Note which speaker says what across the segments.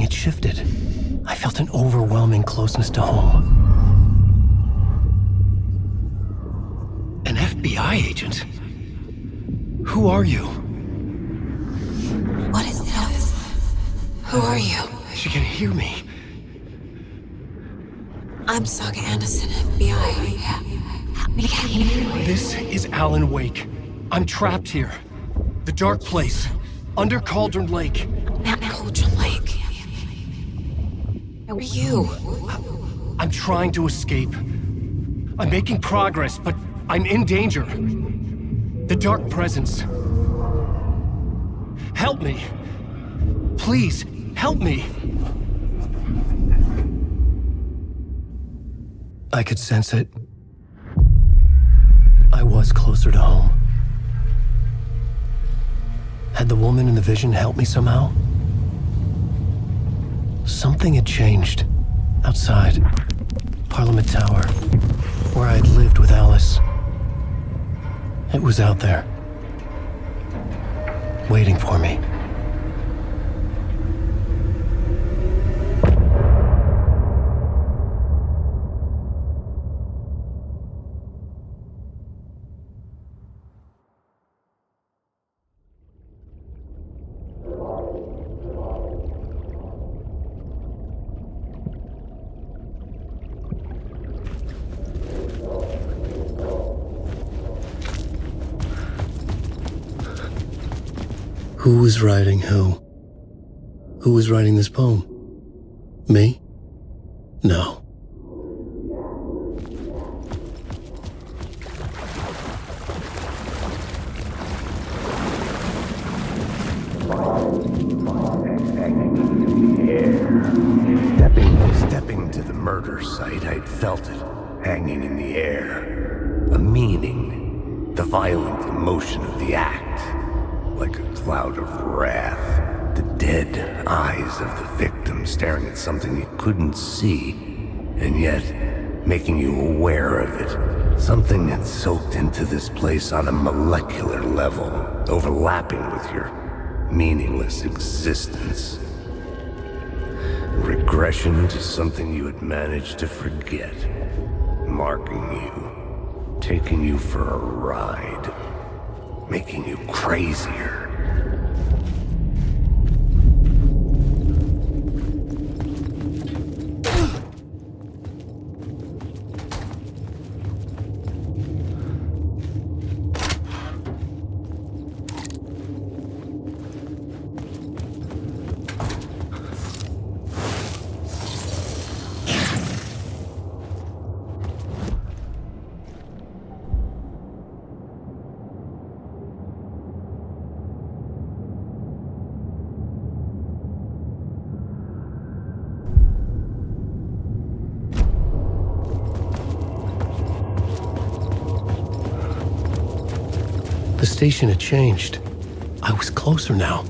Speaker 1: had shifted. I felt an overwhelming closeness to home. An FBI agent? Who are you?
Speaker 2: What is this? Who are you?
Speaker 1: She can hear me.
Speaker 2: I'm Saga Anderson, FBI. Help me get you.
Speaker 1: This is Alan Wake. I'm trapped here. The dark place. Under Cauldron Lake.
Speaker 2: Not Cauldron Lake. Who are you?
Speaker 1: I'm trying to escape. I'm making progress, but I'm in danger. The dark presence. Help me. Please, help me. I could sense it. I was closer to home. Had the woman in the vision helped me somehow? Something had changed. Outside. Parliament Tower. Where I'd lived with Alice. It was out there. Waiting for me. Who was writing who? Who was writing this poem? Me? No.
Speaker 3: Stepping to the murder site, I'd felt it, hanging in the air. A meaning, the violent emotion of the act. Like a cloud of wrath, the dead eyes of the victim staring at something you couldn't see, and yet making you aware of it. Something that soaked into this place on a molecular level, overlapping with your meaningless existence. Regression to something you had managed to forget, marking you, taking you for a ride. Making you crazier.
Speaker 1: The station had changed. I was closer now.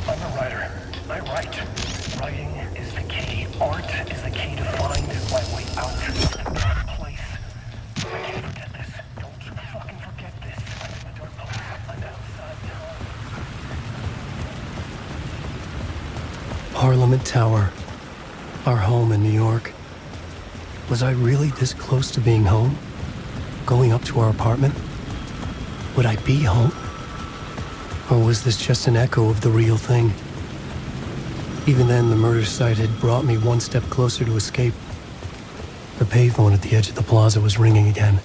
Speaker 1: I'm a writer. I write. Writing is the key. Art is the key to find my way out of the dark place. I can't forget this. Don't you fucking forget this. I'm in the dark place. I'm outside time. Parliament Tower. Our home in New York. Was I really this close to being home? Going up to our apartment? Would I be home? Or was this just an echo of the real thing? Even then, the murder site had brought me one step closer to escape. The payphone at the edge of the plaza was ringing again.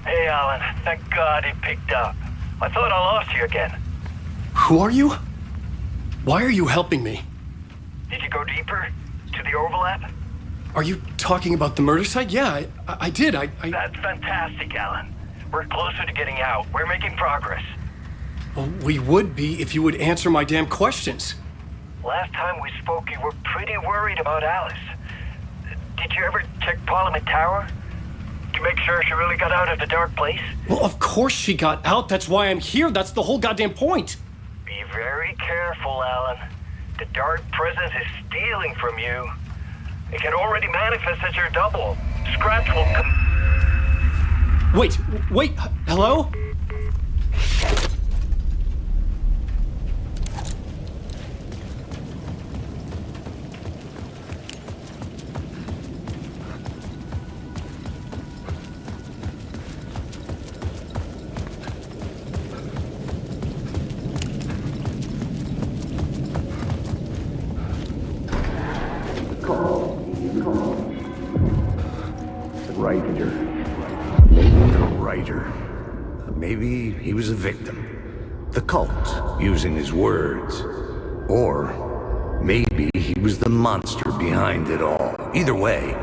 Speaker 4: Hey, Alan. Thank God he picked up. I thought I lost you again.
Speaker 1: Who are you? Why are you helping me?
Speaker 4: Did you go deeper? To the overlap?
Speaker 1: Are you talking about the murder site? Yeah, I did. I...
Speaker 4: That's fantastic, Alan. We're closer to getting out. We're making progress.
Speaker 1: Well, we would be if you would answer my damn questions.
Speaker 4: Last time we spoke, you were pretty worried about Alice. Did you ever check Parliament Tower? To make sure she really got out of the dark place?
Speaker 1: Well, of course she got out. That's why I'm here. That's the whole goddamn point.
Speaker 4: Be very careful, Alan. the dark presence is stealing from you, it can already manifest as your double. Scratch will come.
Speaker 1: Wait, hello?
Speaker 3: Maybe he was a victim. The cult, using his words. Or maybe he was the monster behind it all. Either way,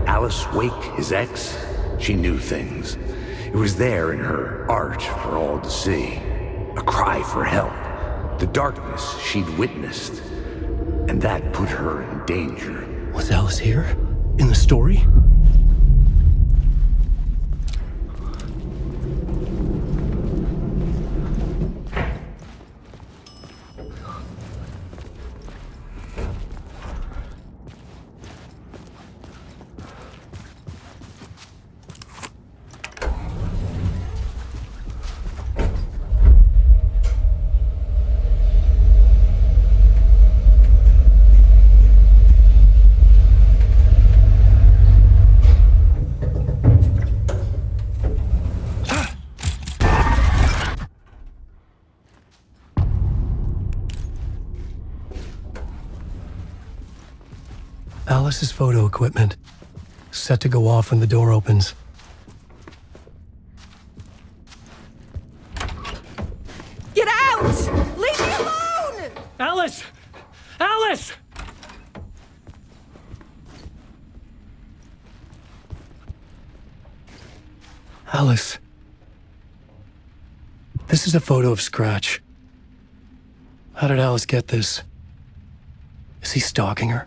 Speaker 3: Alice Wake, his ex, she knew things. It was there in her art for all to see. A cry for help. The darkness she'd witnessed. And that put her in danger.
Speaker 1: Was Alice here? In the story? Alice's photo equipment, set to go off when the door opens.
Speaker 5: Get out! Leave me alone!
Speaker 1: Alice! Alice! Alice. This is a photo of Scratch. How did Alice get this? Is he stalking her?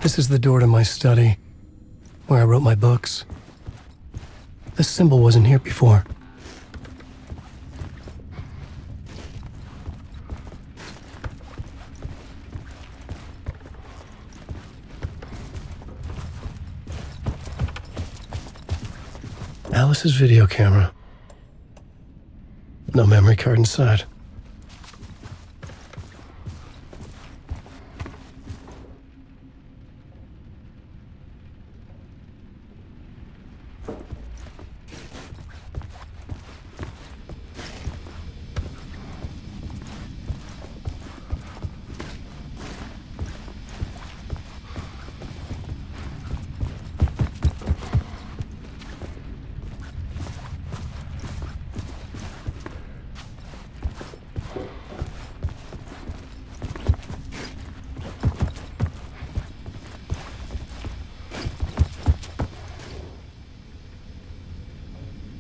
Speaker 1: This is the door to my study, where I wrote my books. This symbol wasn't here before. Alice's video camera. No memory card inside.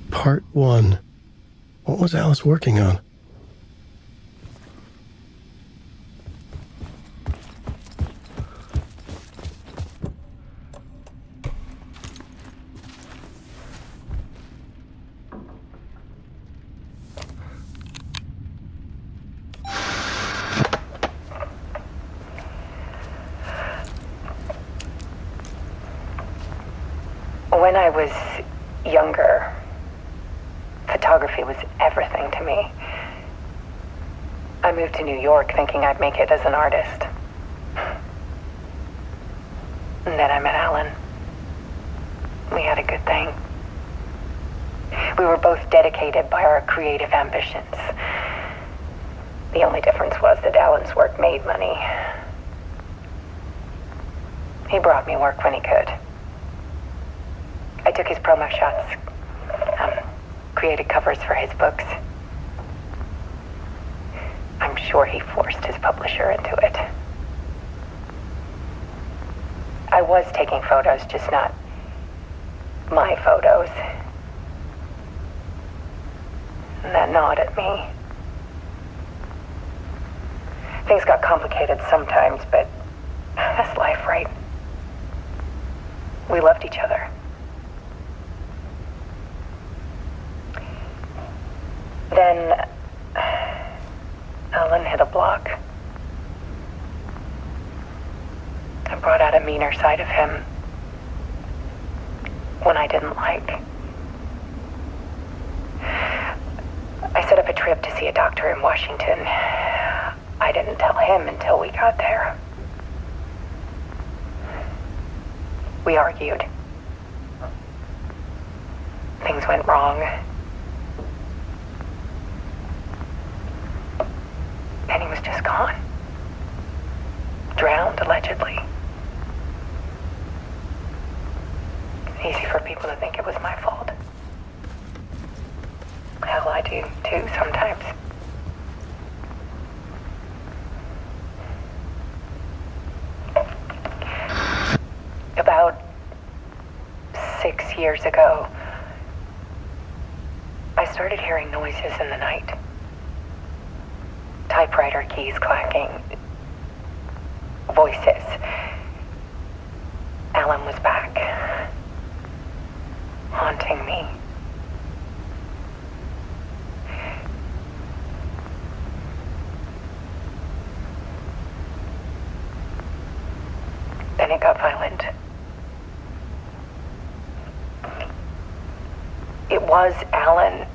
Speaker 1: Part 1. What was Alice working on?
Speaker 6: When I was younger, photography was everything to me. I moved to New York thinking I'd make it as an artist. And then I met Alan. We had a good thing. We were both dedicated by our creative ambitions. The only difference was that Alan's work made money. He brought me work when he could. I took his promo shots, created covers for his books. I'm sure he forced his publisher into it. I was taking photos, just not my photos. And that gnawed at me. Things got complicated sometimes, but that's life, right? We loved each other. Then Alan hit a block. I brought out a meaner side of him. One I didn't like. I set up a trip to see a doctor in Washington. I didn't tell him until we got there. We argued. Things went wrong. And he was just gone. Drowned, allegedly. Easy for people to think it was my fault. Hell, I do too sometimes. About 6 years ago, I started hearing noises in the night. Typewriter keys clacking. Voices. Alan was back. Haunting me. Then it got violent. It was Alan.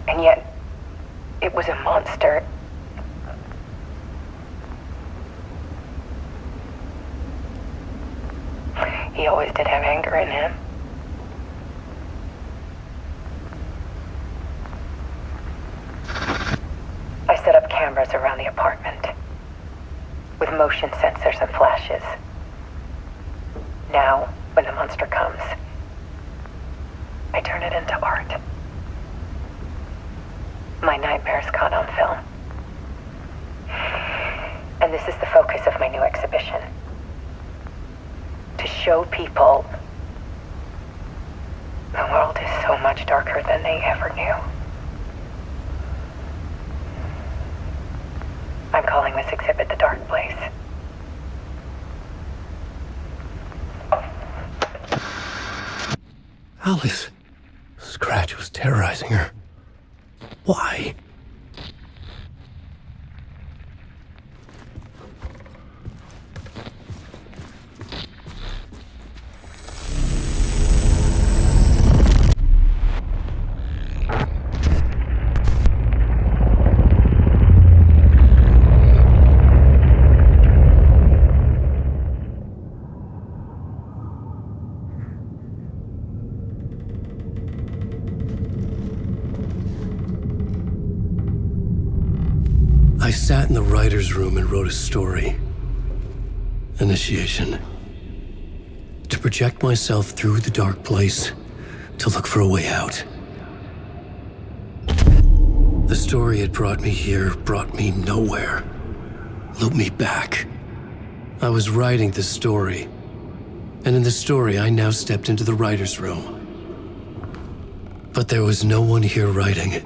Speaker 6: And yet, it was a monster. He always did have anger in him. I set up cameras around the apartment with motion sensors and flashes. Now, when the monster comes, I turn it into art. My nightmares caught on film. And this is the focus of my new exhibition. To show people the world is so much darker than they ever knew. I'm calling this exhibit The Dark Place.
Speaker 1: Alice. Scratch was terrorizing her. Why? I sat in the writer's room and wrote a story. Initiation. To project myself through the dark place, to look for a way out. The story had brought me here, brought me nowhere. Looped me back. I was writing the story. And in the story, I now stepped into the writer's room. But there was no one here writing it.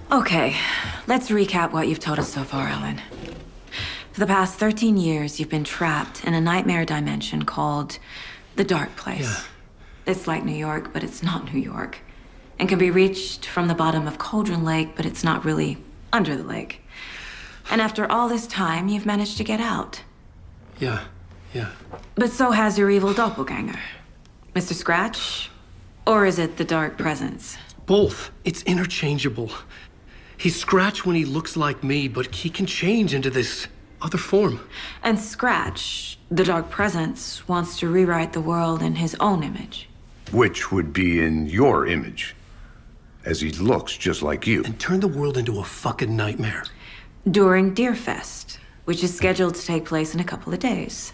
Speaker 2: Okay, let's recap what you've told us so far, Alan. For the past 13 years, you've been trapped in a nightmare dimension called the Dark Place.
Speaker 1: Yeah.
Speaker 2: It's like New York, but it's not New York. And can be reached from the bottom of Cauldron Lake, but it's not really under the lake. And after all this time, you've managed to get out.
Speaker 1: Yeah.
Speaker 2: But so has your evil doppelganger. Mr. Scratch? Or is it the Dark Presence?
Speaker 1: Both. It's interchangeable. He's Scratch when he looks like me, but he can change into this other form.
Speaker 2: And Scratch, the Dark Presence, wants to rewrite the world in his own image.
Speaker 3: Which would be in your image, as he looks just like you.
Speaker 1: And turn the world into a fucking nightmare.
Speaker 2: During Deerfest, which is scheduled to take place in a couple of days.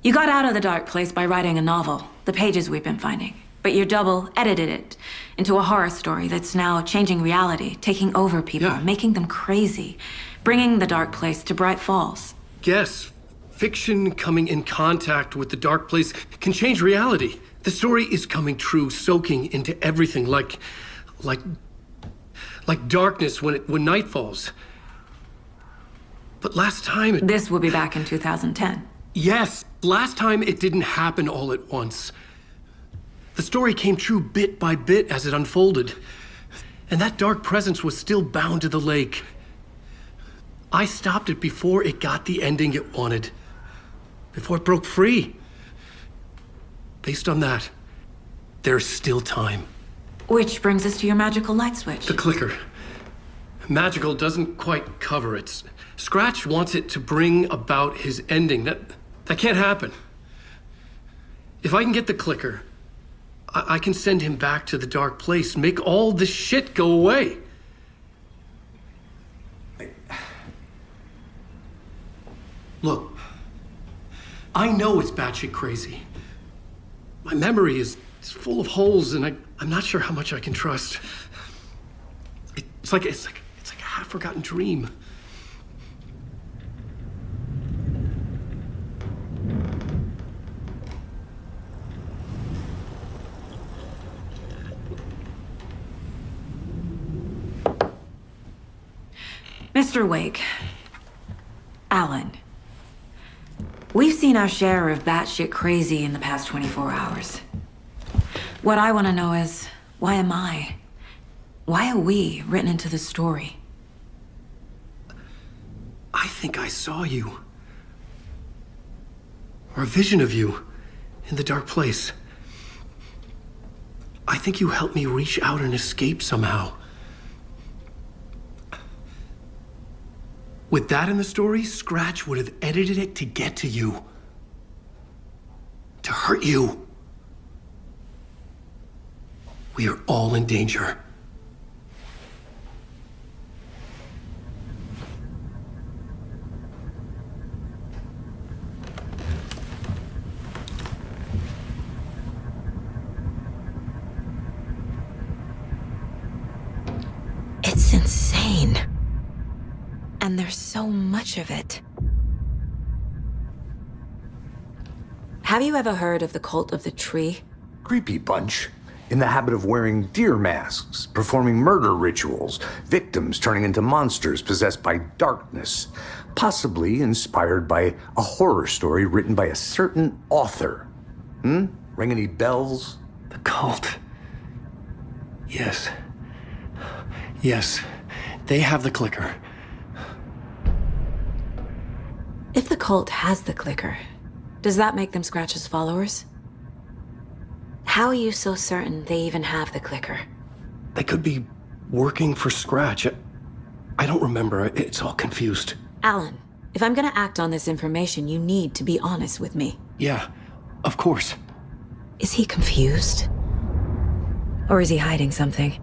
Speaker 2: You got out of the Dark Place by writing a novel, the pages we've been finding. But your double edited it into a horror story that's now changing reality, taking over people,
Speaker 1: Yeah.
Speaker 2: making them crazy, bringing the Dark Place to Bright Falls.
Speaker 1: Yes, fiction coming in contact with the Dark Place can change reality. The story is coming true, soaking into everything like darkness when night falls. But last time
Speaker 2: This will be back in 2010.
Speaker 1: Yes, last time it didn't happen all at once. The story came true bit by bit as it unfolded. And that dark presence was still bound to the lake. I stopped it before it got the ending it wanted. Before it broke free. Based on that, there's still time.
Speaker 2: Which brings us to your magical light switch.
Speaker 1: The clicker. Magical doesn't quite cover it. Scratch wants it to bring about his ending. That can't happen. If I can get the clicker, I can send him back to the Dark Place, make all this shit go away. Look, I know it's batshit crazy. My memory is full of holes, and I'm not sure how much I can trust. It's like a half-forgotten dream.
Speaker 2: Mr. Wake, Alan, we've seen our share of batshit crazy in the past 24 hours. What I want to know is, why am I? Why are we written into the story?
Speaker 1: I think I saw you. Or a vision of you in the Dark Place. I think you helped me reach out and escape somehow. With that in the story, Scratch would have edited it to get to you. To hurt you. We are all in danger.
Speaker 2: It's insane. And there's so much of it. Have you ever heard of the Cult of the Tree?
Speaker 3: Creepy bunch. In the habit of wearing deer masks, performing murder rituals, victims turning into monsters possessed by darkness, possibly inspired by a horror story written by a certain author. Ring any bells?
Speaker 1: The cult. Yes. Yes. They have the clicker.
Speaker 2: If the cult has the clicker, does that make them Scratch's followers? How are you so certain they even have the clicker?
Speaker 1: They could be working for Scratch. I don't remember. It's all confused.
Speaker 2: Alan, if I'm gonna act on this information, you need to be honest with me.
Speaker 1: Yeah, of course.
Speaker 2: Is he confused? Or is he hiding something?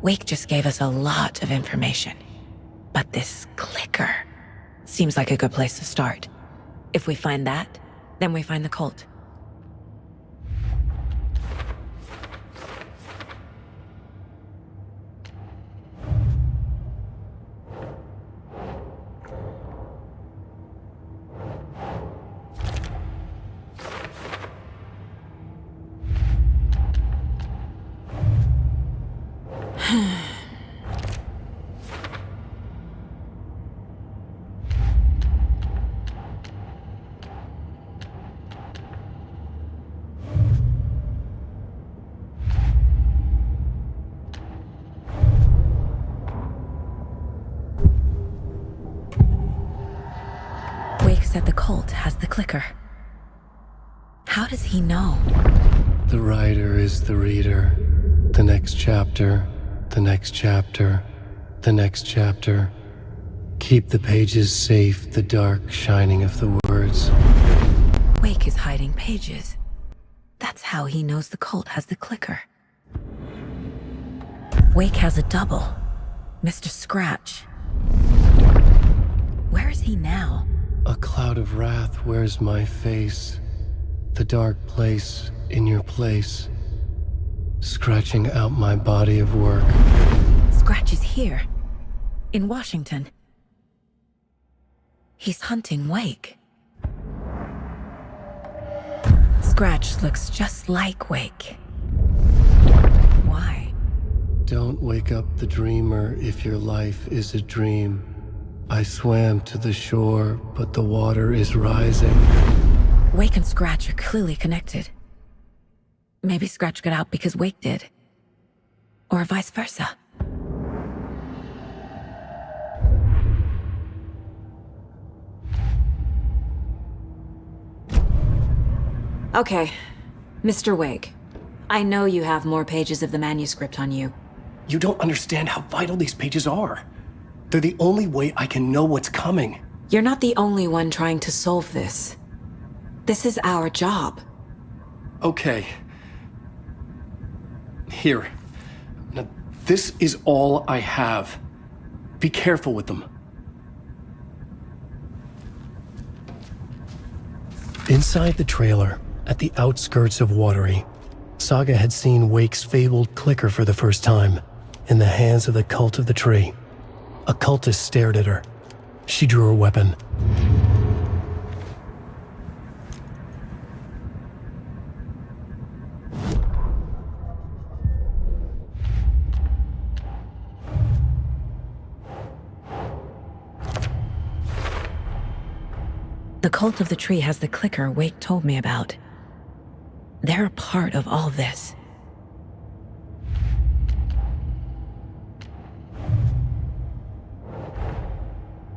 Speaker 2: Wake just gave us a lot of information. But this clicker seems like a good place to start. If we find that, then we find the cult. said the cult has the clicker. How does he know?
Speaker 1: The writer is the reader. The next chapter, the next chapter, the next chapter. Keep the pages safe, the dark shining of the words.
Speaker 2: Wake is hiding pages. That's how he knows the cult has the clicker. Wake has a double, Mr. Scratch. Where is he now?
Speaker 1: A cloud of wrath wears my face. The dark place in your place. Scratching out my body of work.
Speaker 2: Scratch is here, in Washington. He's hunting Wake. Scratch looks just like Wake. Why?
Speaker 1: Don't wake up the dreamer if your life is a dream. I swam to the shore, but the water is rising.
Speaker 2: Wake and Scratch are clearly connected. Maybe Scratch got out because Wake did. Or vice versa. Okay, Mr. Wake. I know you have more pages of the manuscript on you.
Speaker 1: You don't understand how vital these pages are. They're the only way I can know what's coming.
Speaker 2: You're not the only one trying to solve this. This is our job.
Speaker 1: Okay. Here. Now, this is all I have. Be careful with them. Inside the trailer, at the outskirts of Watery, Saga had seen Wake's fabled clicker for the first time, in the hands of the Cult of the Tree. A cultist stared at her. She drew her weapon.
Speaker 2: The Cult of the Tree has the clicker Wake told me about. They're a part of all this.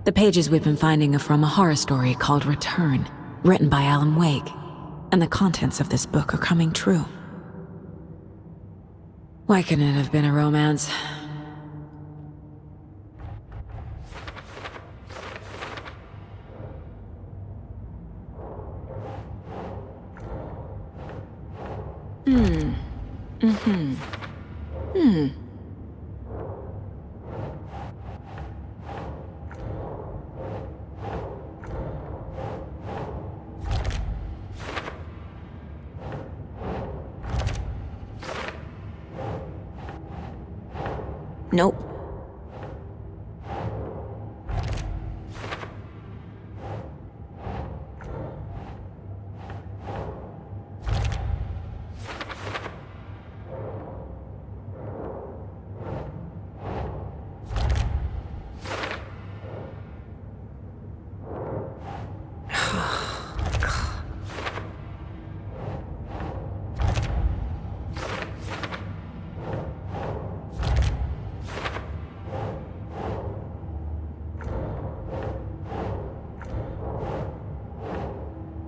Speaker 2: The pages we've been finding are from a horror story called Return, written by Alan Wake, and the contents of this book are coming true. Why couldn't it have been a romance? Nope.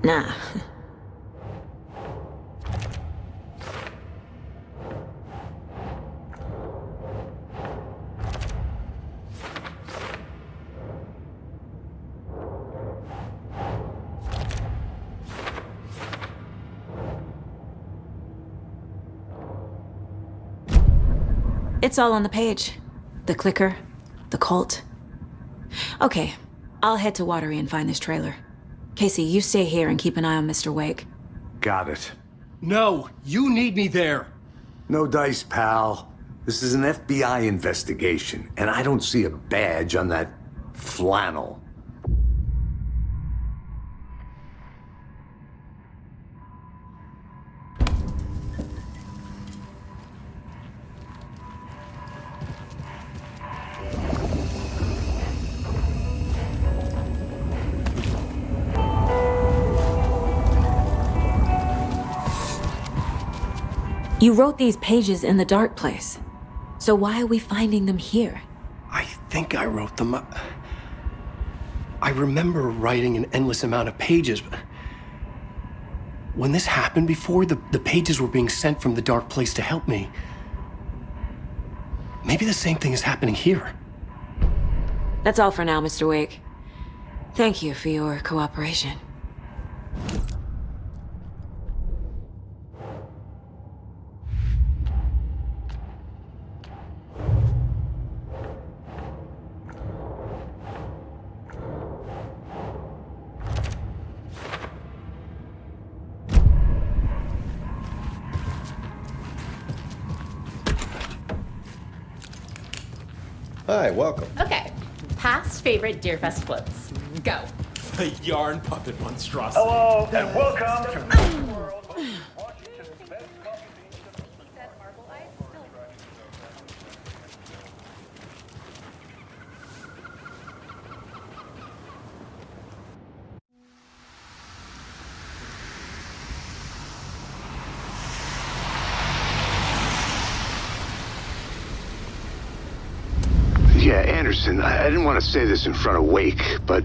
Speaker 2: Nah. It's all on the page. The clicker, the cult. Okay, I'll head to Watery and find this trailer. Casey, you stay here and keep an eye on Mr. Wake.
Speaker 3: Got it.
Speaker 1: No, you need me there.
Speaker 3: No dice, pal. This is an FBI investigation, and I don't see a badge on that flannel.
Speaker 2: You wrote these pages in the dark place. So why are we finding them here?
Speaker 1: I think I wrote them. I remember writing an endless amount of pages, but when this happened before, the pages were being sent from the dark place to help me. Maybe the same thing is happening here.
Speaker 2: That's all for now, Mr. Wake. Thank you for your cooperation.
Speaker 7: Hi, welcome.
Speaker 8: Okay. Past favorite Deerfest quotes. Go.
Speaker 9: The yarn puppet monstrosity.
Speaker 4: Hello, and welcome to the world of Washington's best coffee beans.
Speaker 3: Yeah, Anderson, I didn't want to say this in front of Wake, but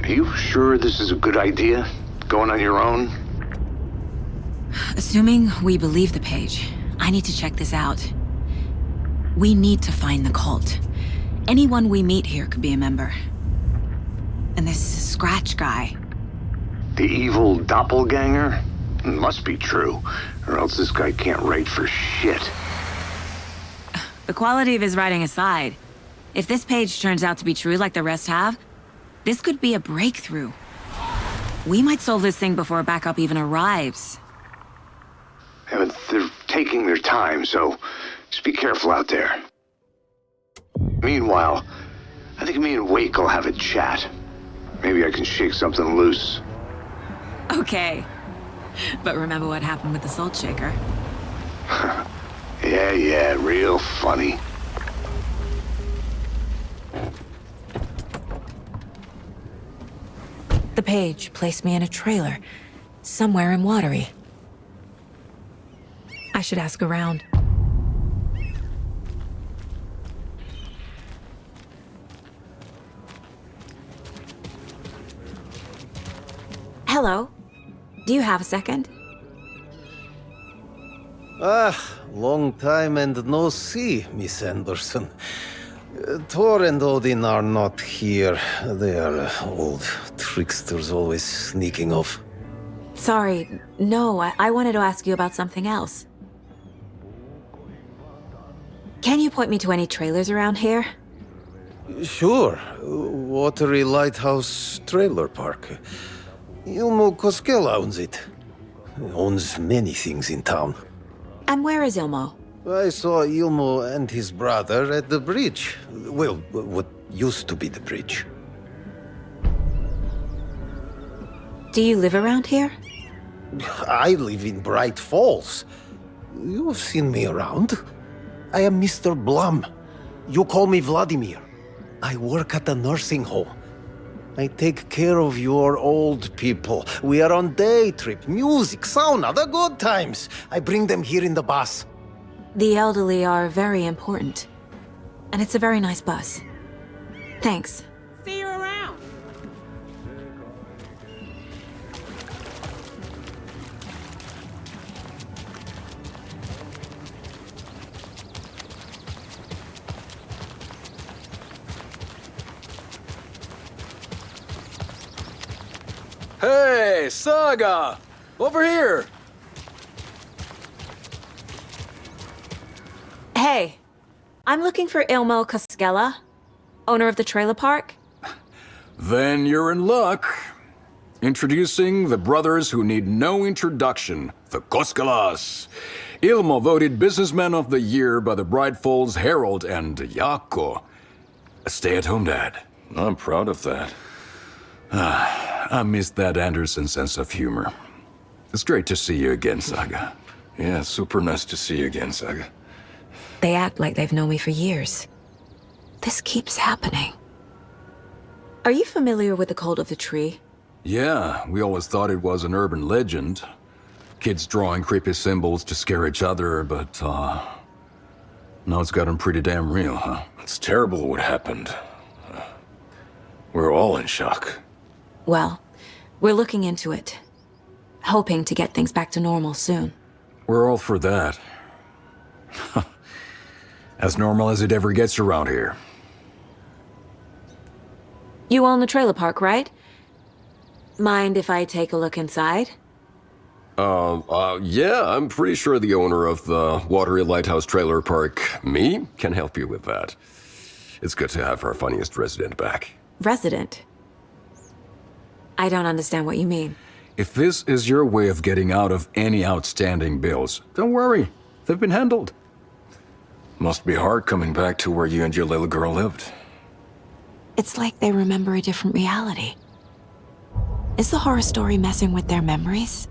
Speaker 3: are you sure this is a good idea? Going on your own?
Speaker 2: Assuming we believe the page, I need to check this out. We need to find the cult. Anyone we meet here could be a member. And this Scratch guy.
Speaker 3: The evil doppelganger? Must be true, or else this guy can't write for shit.
Speaker 2: The quality of his writing aside, if this page turns out to be true like the rest have, this could be a breakthrough. We might solve this thing before backup even arrives.
Speaker 3: Yeah, but they're taking their time, so just be careful out there. Meanwhile, I think me and Wake will have a chat. Maybe I can shake something loose.
Speaker 2: Okay. But remember what happened with the salt shaker?
Speaker 3: Yeah, real funny.
Speaker 2: The page placed me in a trailer, somewhere in Watery. I should ask around. Hello. Do you have a second?
Speaker 7: Long time and no see, Miss Anderson. Thor and Odin are not here. They are old tricksters always sneaking off.
Speaker 2: Sorry, no, I wanted to ask you about something else. Can you point me to any trailers around here?
Speaker 7: Sure. Watery Lighthouse Trailer Park. Ilmo Koskela owns it. Owns many things in town.
Speaker 2: And where is Ilmo?
Speaker 7: I saw Ilmo and his brother at the bridge. Well, what used to be the bridge.
Speaker 2: Do you live around here?
Speaker 7: I live in Bright Falls. You've seen me around. I am Mr. Blum. You call me Vladimir. I work at a nursing home. I take care of your old people. We are on day trip, music, sauna, the good times. I bring them here in the bus.
Speaker 2: The elderly are very important. And it's a very nice bus. Thanks.
Speaker 5: See you around.
Speaker 9: Hey, Saga! Over here!
Speaker 2: Hey, I'm looking for Ilmo Koskela, owner of the trailer park.
Speaker 9: Then you're in luck. Introducing the brothers who need no introduction, the Koskelas. Ilmo voted Businessman of the Year by the Bright Falls Herald and Jaakko, a stay-at-home dad. I'm proud of that. I miss that Anderson sense of humor. It's great to see you again, Saga. Yeah, super nice to see you again, Saga.
Speaker 2: They act like they've known me for years. This keeps happening. Are you familiar with the Cult of the Tree?
Speaker 9: Yeah, we always thought it was an urban legend. Kids drawing creepy symbols to scare each other, but, now it's gotten pretty damn real, huh? It's terrible what happened.
Speaker 10: We're all in shock.
Speaker 2: Well, we're looking into it. Hoping to get things back to normal soon.
Speaker 9: We're all for that. As normal as it ever gets around here.
Speaker 2: You own the trailer park, right? Mind if I take a look inside?
Speaker 10: Yeah, I'm pretty sure the owner of the Watery Lighthouse Trailer Park, me, can help you with that. It's good to have our funniest resident back.
Speaker 2: Resident? I don't understand what you mean.
Speaker 9: If this is your way of getting out of any outstanding bills, don't worry. They've been handled.
Speaker 10: Must be hard coming back to where you and your little girl lived.
Speaker 2: It's like they remember a different reality. Is the horror story messing with their memories?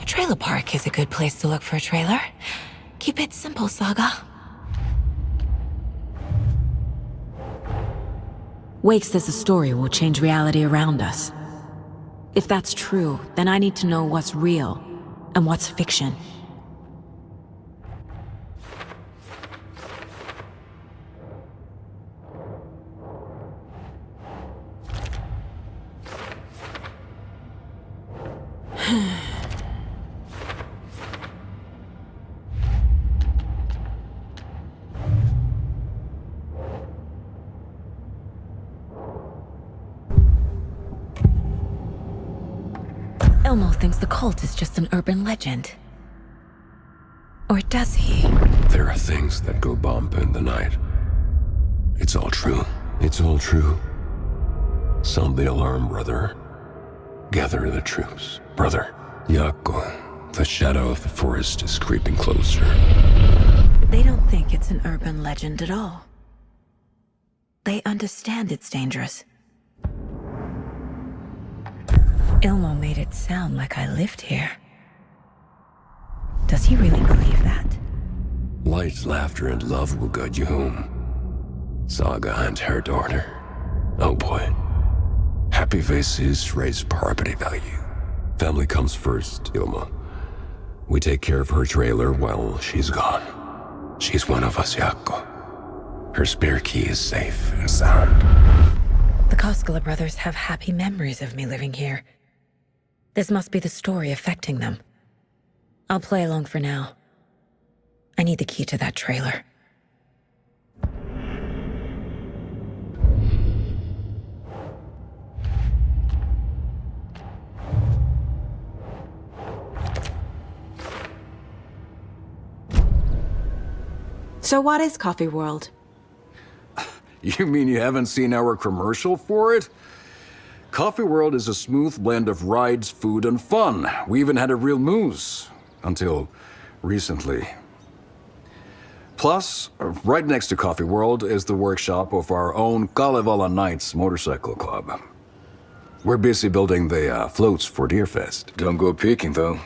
Speaker 2: A trailer park is a good place to look for a trailer. Keep it simple, Saga. Wake says the story will change reality around us. If that's true, then I need to know what's real and what's fiction. Elmo thinks the cult is just an urban legend. Or does he?
Speaker 10: There are things that go bump in the night. It's all true. It's all true. Sound the alarm, brother. Gather the troops, brother. Yako, the shadow of the forest is creeping closer.
Speaker 2: They don't think it's an urban legend at all. They understand it's dangerous. Ilmo made it sound like I lived here. Does he really believe that?
Speaker 10: Light, laughter, and love will guide you home. Saga and her daughter. Oh boy. Happy faces raise property value. Family comes first, Ilma. We take care of her trailer while she's gone. She's one of us, Yako. Her spare key is safe and sound.
Speaker 2: The Koskela brothers have happy memories of me living here. This must be the story affecting them. I'll play along for now. I need the key to that trailer. So what is Coffee World?
Speaker 9: You mean you haven't seen our commercial for it? Coffee World is a smooth blend of rides, food, and fun. We even had a real moose. Until recently. Plus, right next to Coffee World is the workshop of our own Kalevala Knights Motorcycle Club. We're busy building the floats for Deerfest.
Speaker 10: Don't go peeking, though.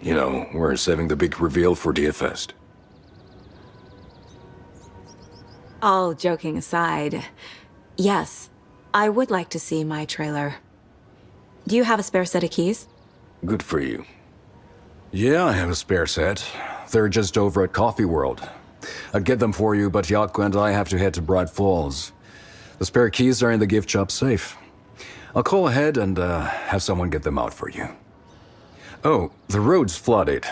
Speaker 10: You know, we're saving the big reveal for Deerfest.
Speaker 2: All joking aside, yes, I would like to see my trailer. Do you have a spare set of keys?
Speaker 10: Good for you.
Speaker 9: Yeah, I have a spare set. They're just over at Coffee World. I'd get them for you, but Yatko and I have to head to Bright Falls. The spare keys are in the gift shop safe. I'll call ahead and have someone get them out for you. Oh, the road's flooded,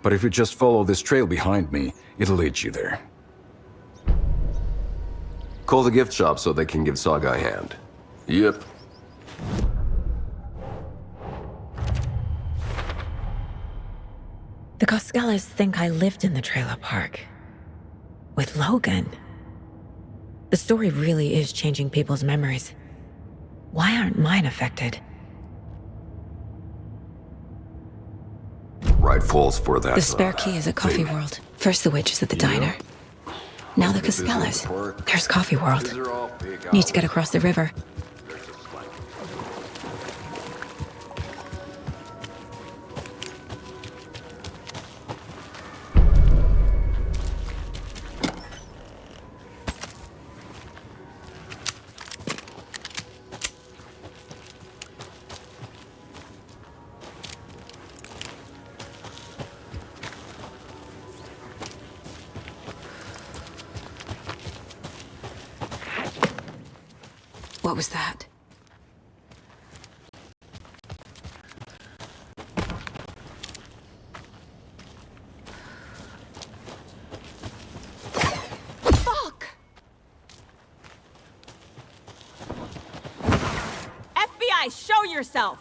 Speaker 9: but if you just follow this trail behind me, it'll lead you there.
Speaker 10: Call the gift shop so they can give Saga a hand. Yep.
Speaker 2: The Koskelas think I lived in the trailer park. With Logan. The story really is changing people's memories. Why aren't mine affected?
Speaker 10: Bright Falls for that.
Speaker 2: The spare key is at Coffee World. First the witches at the diner. Now the Koskelas. There's Coffee World. Need to get across the river. What was that?
Speaker 5: Fuck! FBI, show yourself!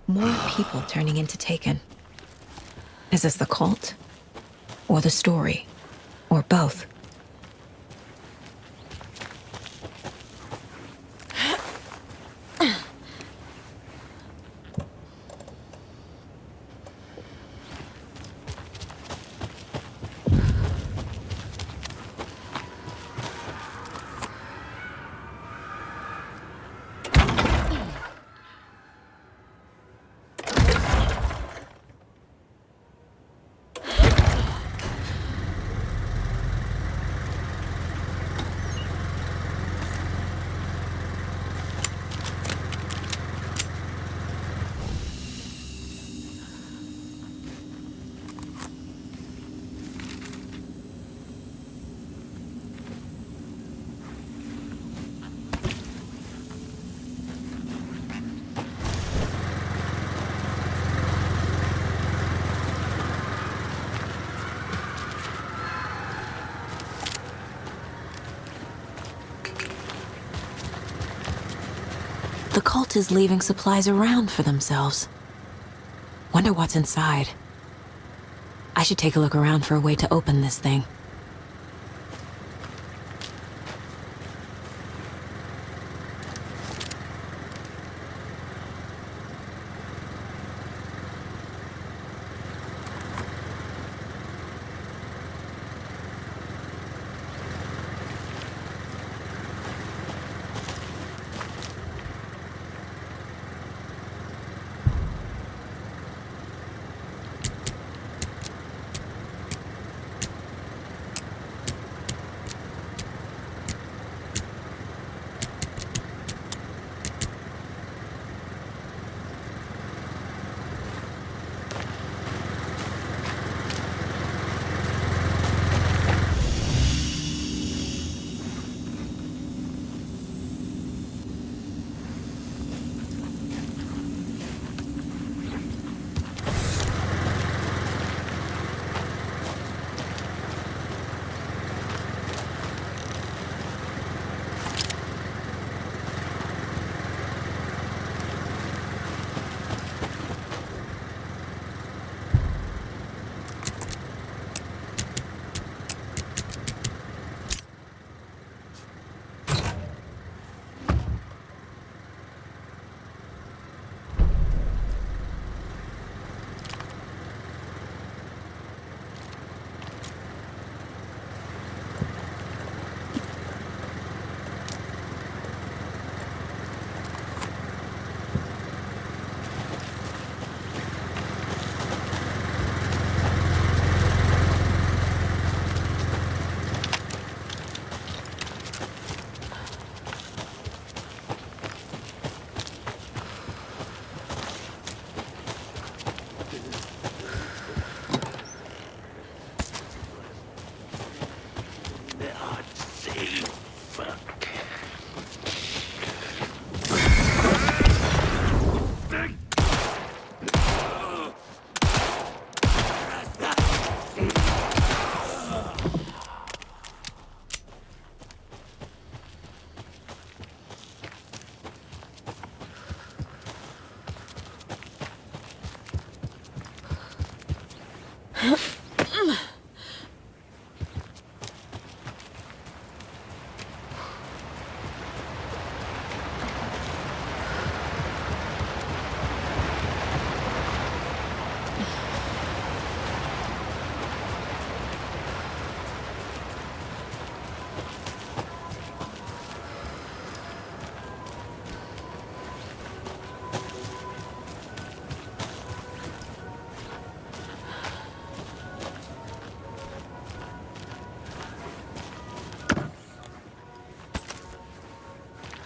Speaker 2: More people turning into Taken. Is this the cult? Or the story? Or both? The cult is leaving supplies around for themselves. Wonder what's inside. I should take a look around for a way to open this thing.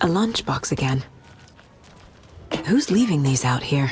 Speaker 2: A lunchbox again. Who's leaving these out here?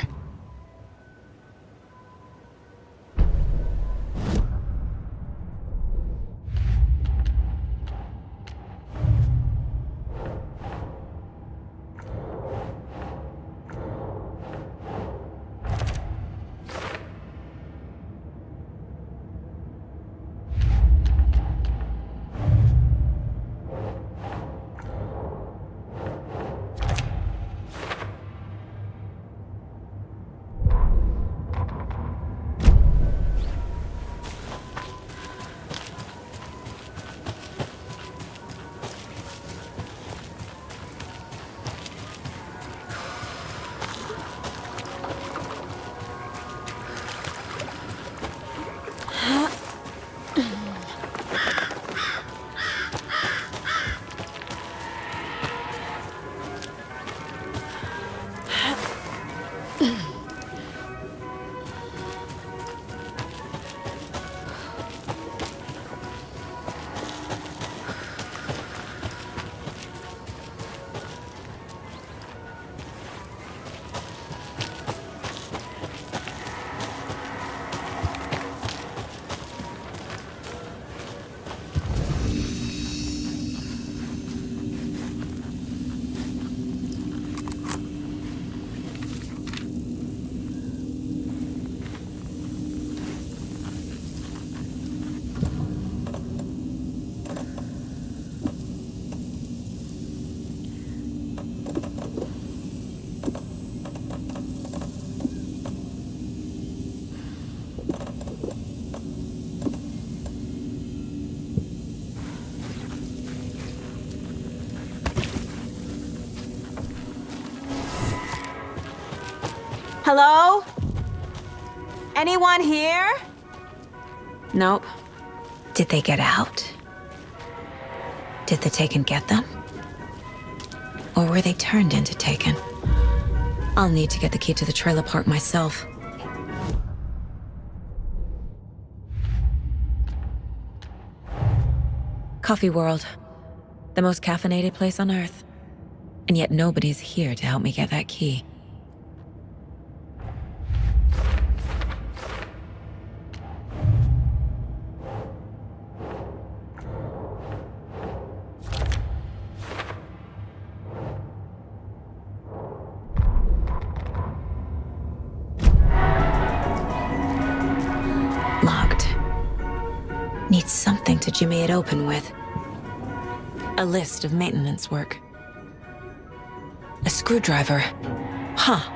Speaker 5: Hello? Anyone here?
Speaker 2: Nope. Did they get out? Did the Taken get them? Or were they turned into Taken? I'll need to get the key to the trailer park myself. Coffee World. The most caffeinated place on Earth. And yet nobody's here to help me get that key. Locked. Need something to jimmy it open with. A list of maintenance work. A screwdriver. Huh.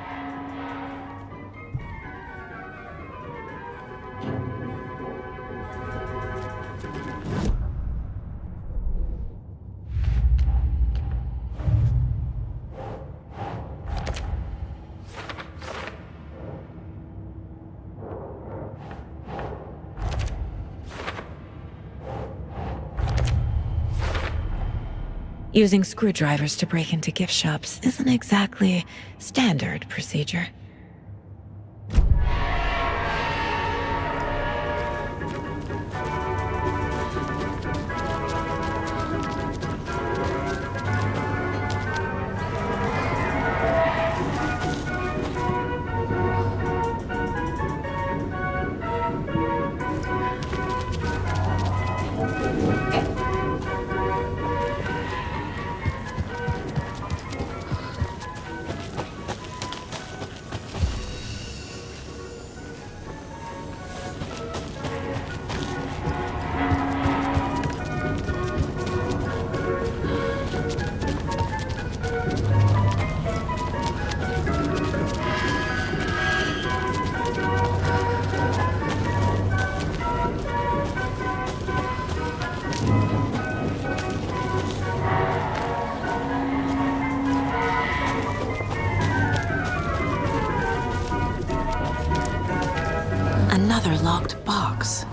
Speaker 2: Using screwdrivers to break into gift shops isn't exactly standard procedure. Another locked box.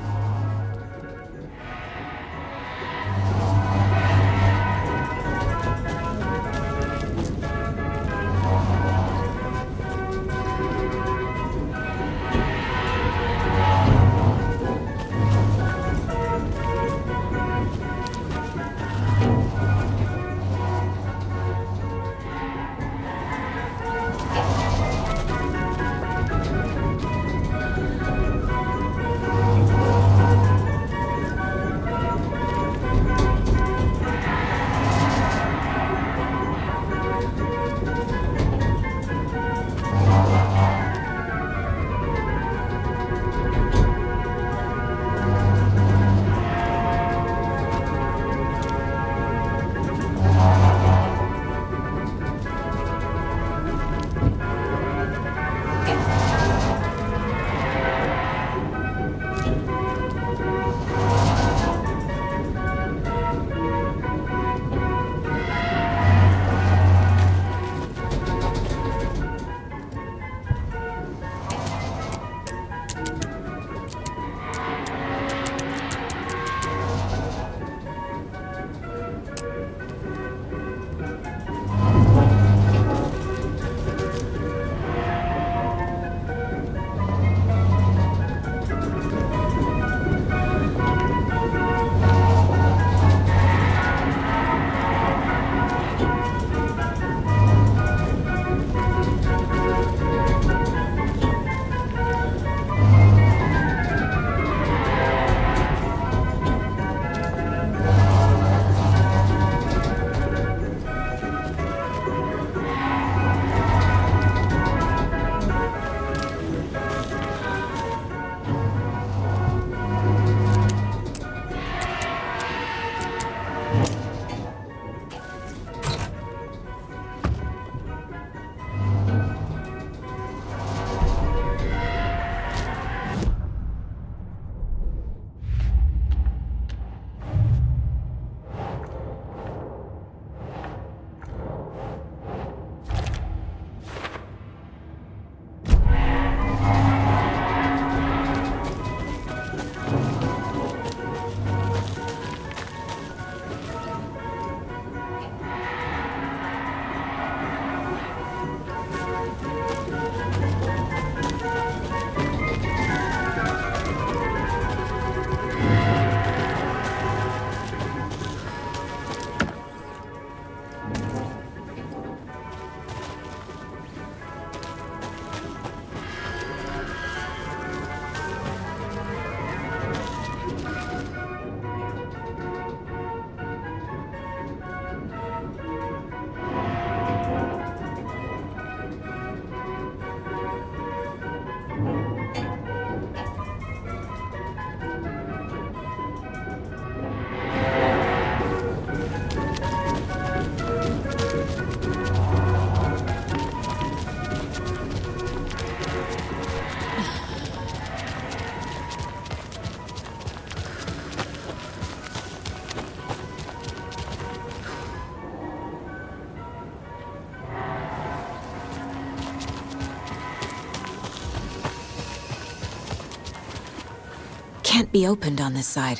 Speaker 2: can't be opened on this side.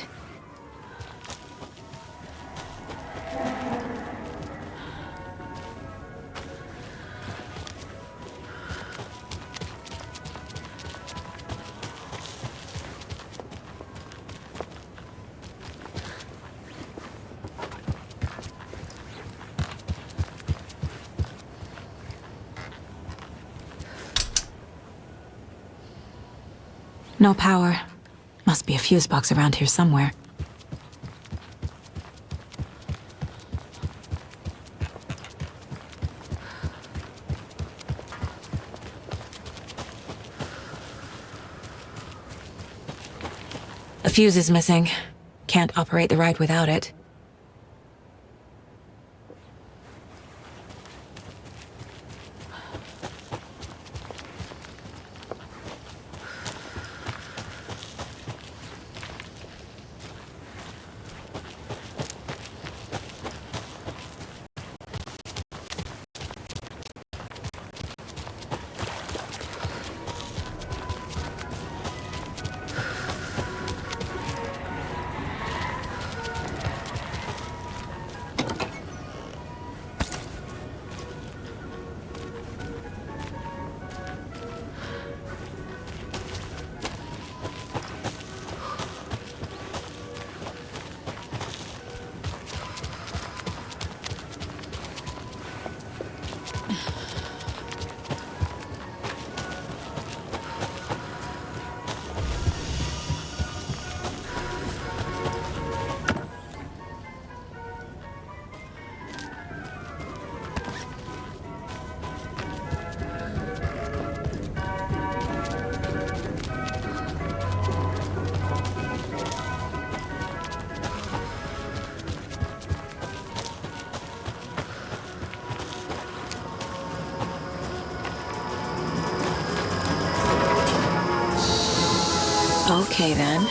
Speaker 2: No power. Must be a fuse box around here somewhere. A fuse is missing. Can't operate the ride without it. Okay, then.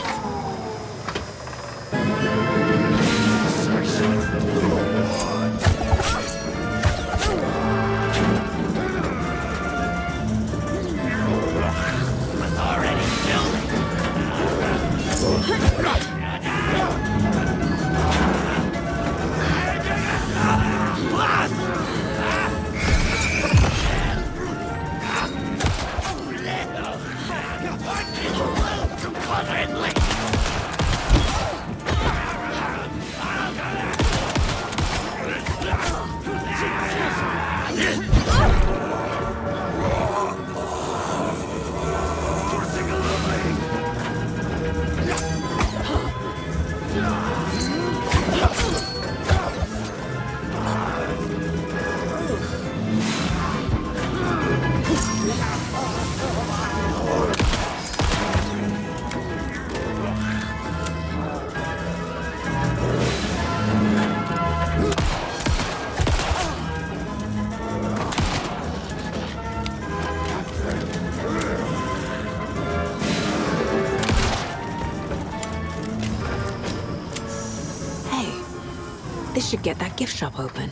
Speaker 2: This should get that gift shop open.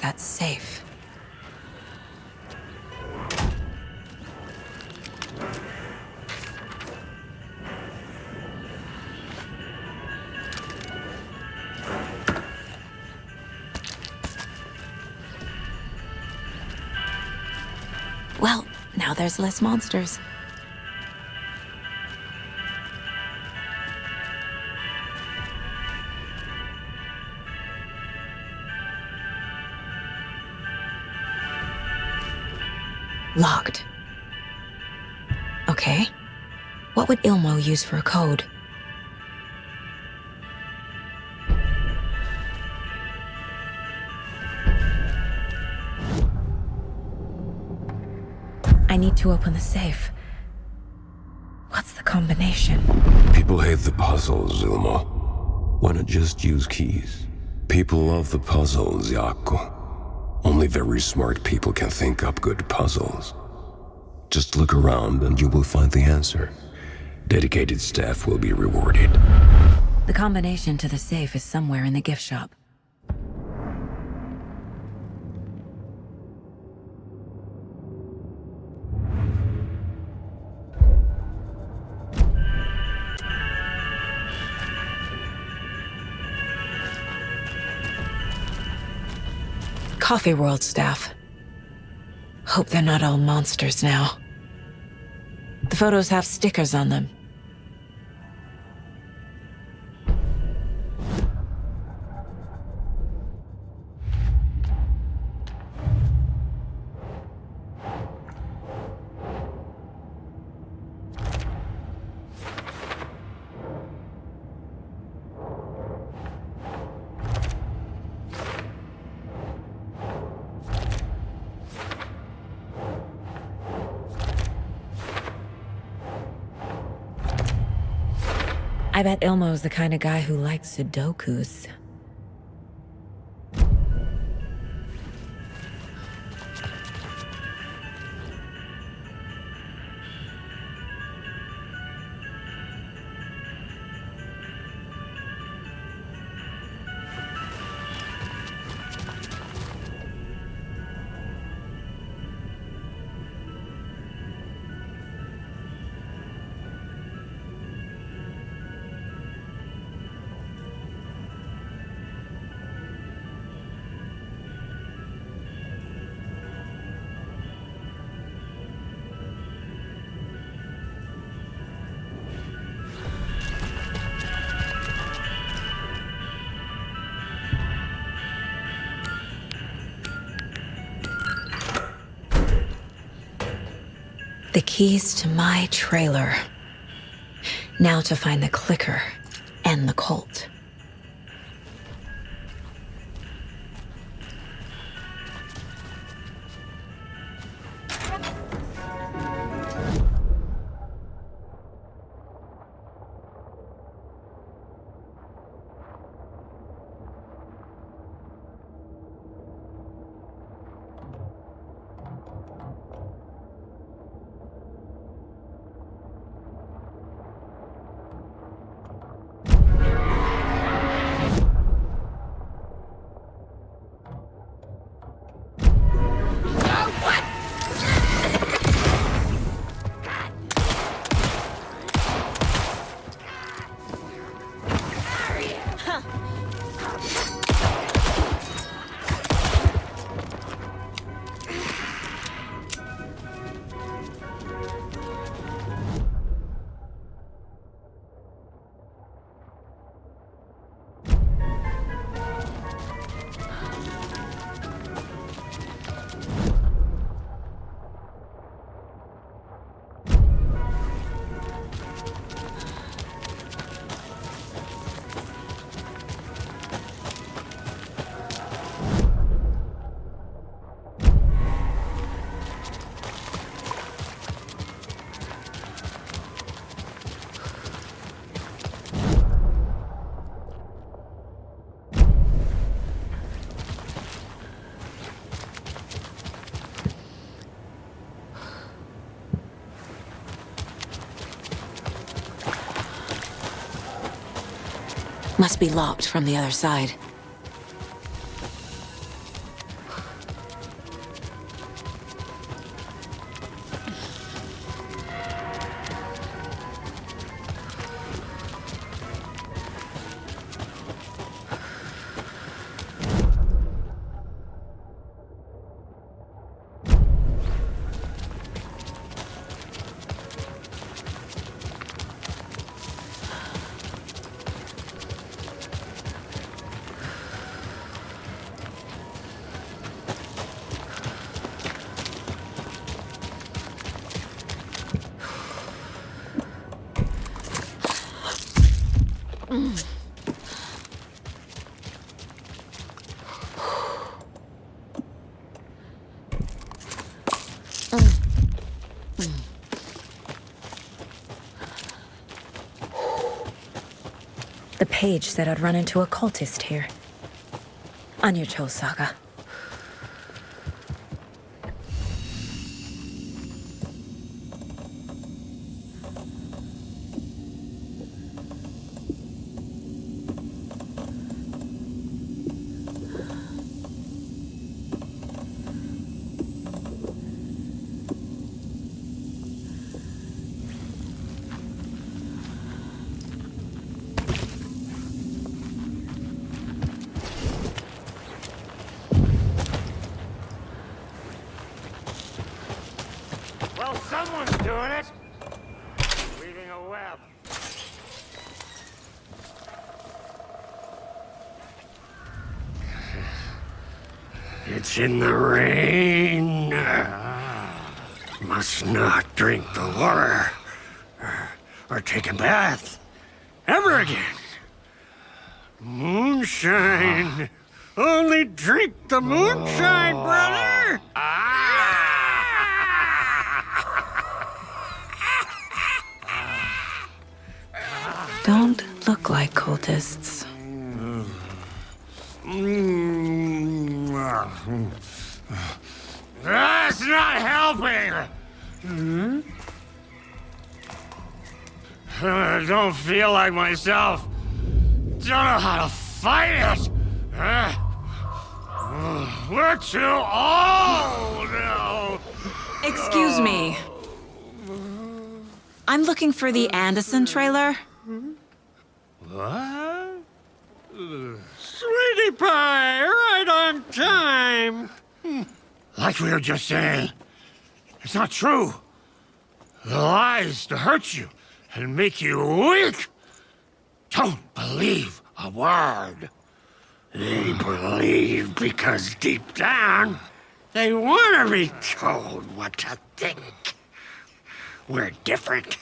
Speaker 2: that safe? Well, now there's less monsters. Locked. Okay. What would Ilmo use for a code? I need to open the safe. What's the combination?
Speaker 10: People hate the puzzles, Ilmo. Why not just use keys? People love the puzzles, Jaakko. Only very smart people can think up good puzzles. Just look around and you will find the answer. Dedicated staff will be rewarded.
Speaker 2: The combination to the safe is somewhere in the gift shop. Coffee World staff. Hope they're not all monsters now. The photos have stickers on them. I bet Ilmo's the kind of guy who likes Sudokus. The keys to my trailer. Now to find the clicker and the Colt. Must be locked from the other side. The page said I'd run into a cultist here. On your toes, Saga.
Speaker 11: Well, someone's doing it. Weaving a web. It's in the rain. Must not drink the water. Or take a bath. Ever again. Moonshine. Only drink the moonshine, brother.
Speaker 2: Don't look like cultists.
Speaker 11: That's not helping! I don't feel like myself. Don't know how to fight it. We're too old now.
Speaker 5: Excuse me. I'm looking for the Anderson trailer.
Speaker 11: What? Sweetie pie, right on time. Like we were just saying, it's not true. The lies to hurt you and make you weak. Don't believe a word. They believe because deep down, they want to be told what to think. We're different.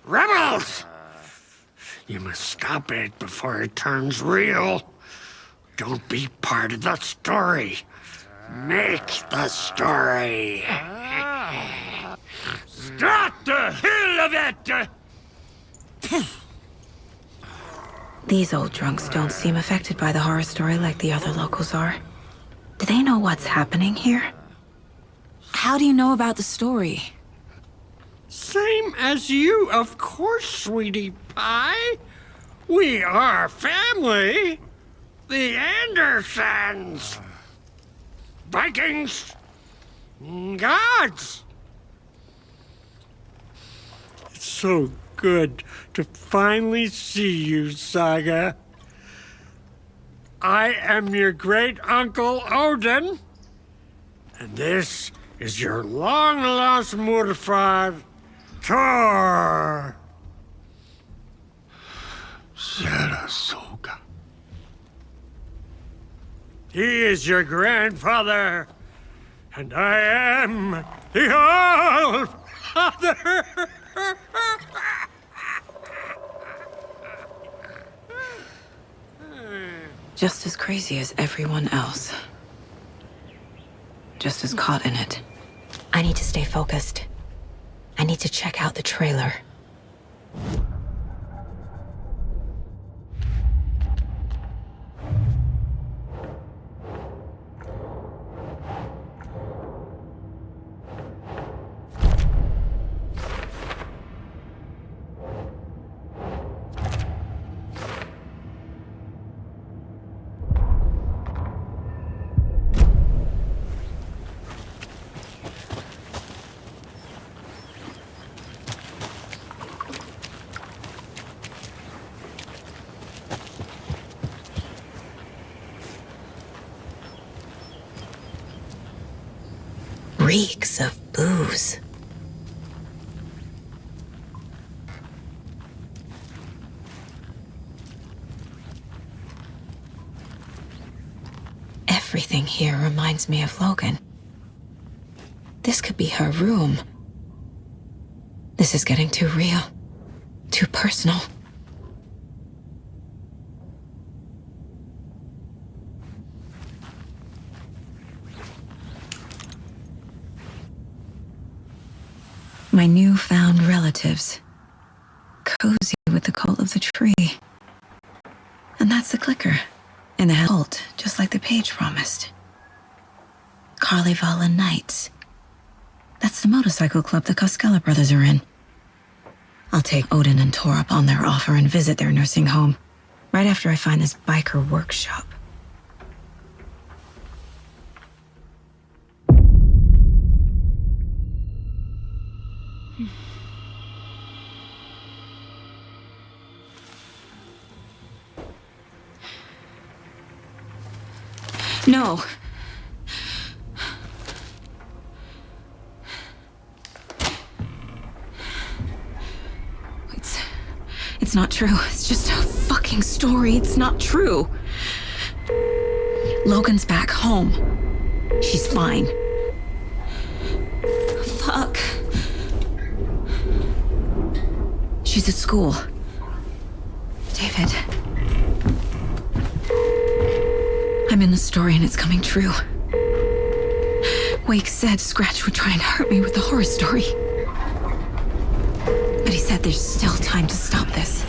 Speaker 11: Rebels! You must stop it before it turns real. Don't be part of the story. Make the story. Start the hell of it!
Speaker 2: These old drunks don't seem affected by the horror story like the other locals are. Do they know what's happening here?
Speaker 5: How do you know about the story?
Speaker 11: Same as you, of course, sweetie pie. We are family. The Andersons. Vikings. Gods. It's so good to finally see you, Saga. I am your great-uncle Odin. And this is your long-lost mortified Thor. Sarasota. He is your grandfather, and I am the All-Father.
Speaker 2: Just as crazy as everyone else. Just as caught in it. I need to stay focused. I need to check out the trailer. Reeks of booze. Everything here reminds me of Logan. This could be her room. This is getting too real. Too personal.
Speaker 5: my newfound relatives. Cozy with the cult of the tree. And that's the clicker. In the cult, just like the page promised. Carnival and Knights. That's the motorcycle club the Koskela brothers are in. I'll take Odin and Tor up on their offer and visit their nursing home, right after I find this biker workshop. No. It's not true. It's just a fucking story. It's not true. Logan's back home. She's fine. Fuck. She's at school. David. I'm in the story and it's coming true. Wake said Scratch would try and hurt me with the horror story. But he said there's still time to stop this.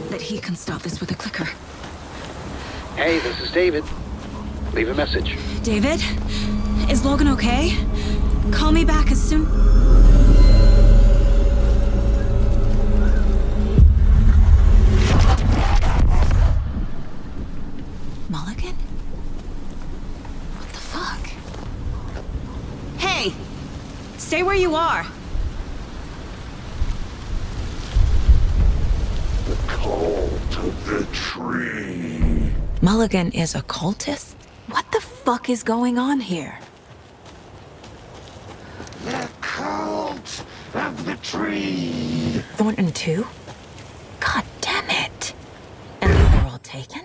Speaker 5: That he can stop this with a clicker.
Speaker 12: Hey, this is David. Leave a message.
Speaker 5: David? Is Logan okay? Call me back as soon... Mulligan? What the fuck? Hey! Stay where you are!
Speaker 11: The cult of the tree.
Speaker 5: Mulligan is a cultist? What the fuck is going on here?
Speaker 11: The cult of the tree.
Speaker 5: Thornton too? God damn it! And they were all taken?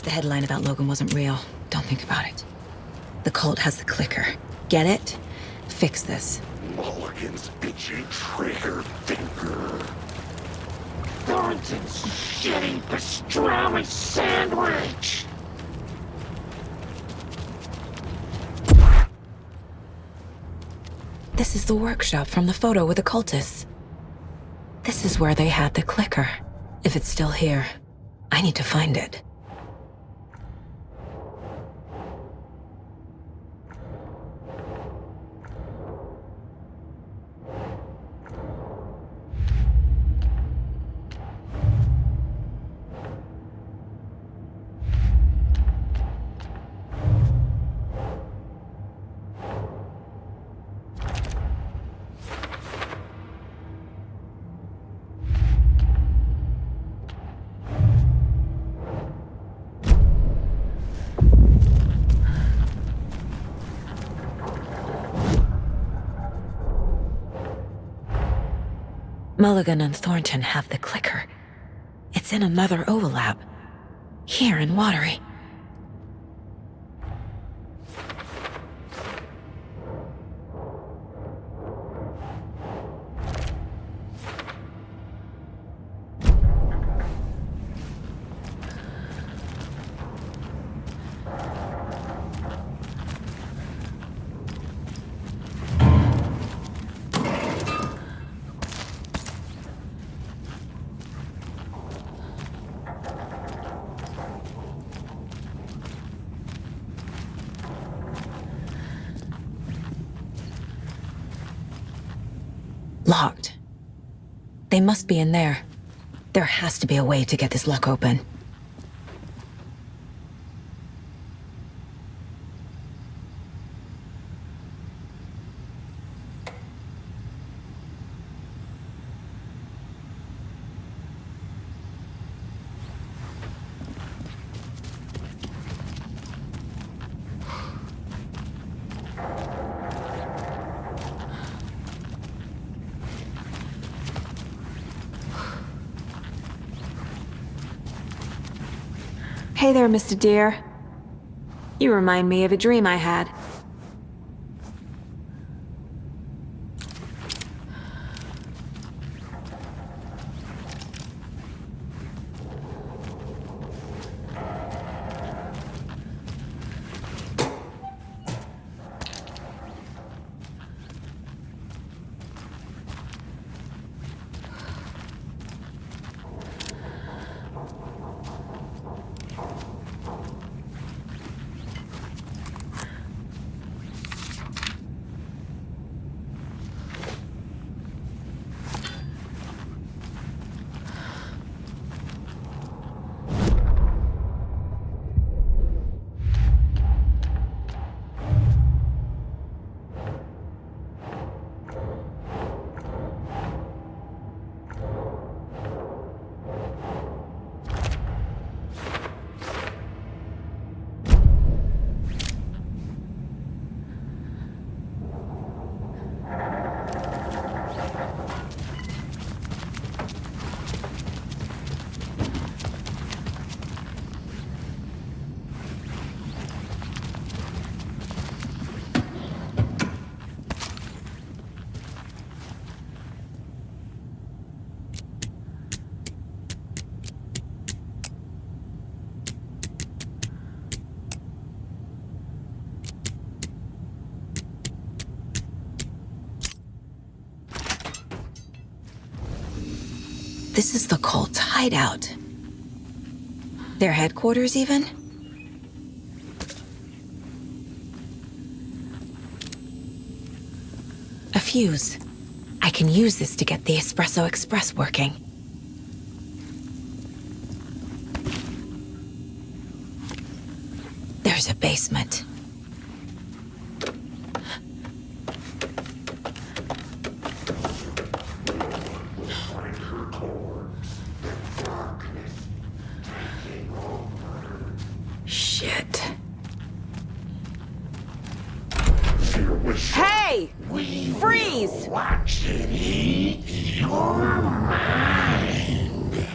Speaker 5: The headline about Logan wasn't real. Don't think about it. The cult has the clicker. Get it? Fix this.
Speaker 11: Mulligan's itchy trigger finger. Thornton's shitty pastrami sandwich.
Speaker 5: This is the workshop from the photo with the cultists. This is where they had the clicker. If it's still here, I need to find it. Mulligan and Thornton have the clicker. It's in another overlap. Here in Watery. Locked. They must be in there. There has to be a way to get this lock open. Hey there, Mr. Deer. You remind me of a dream I had. This is the cult's hideout. Their headquarters, even? A fuse. I can use this to get the Espresso Express working. There's a basement. Shit. Hey! Freeze!
Speaker 11: Watch it eat your mind.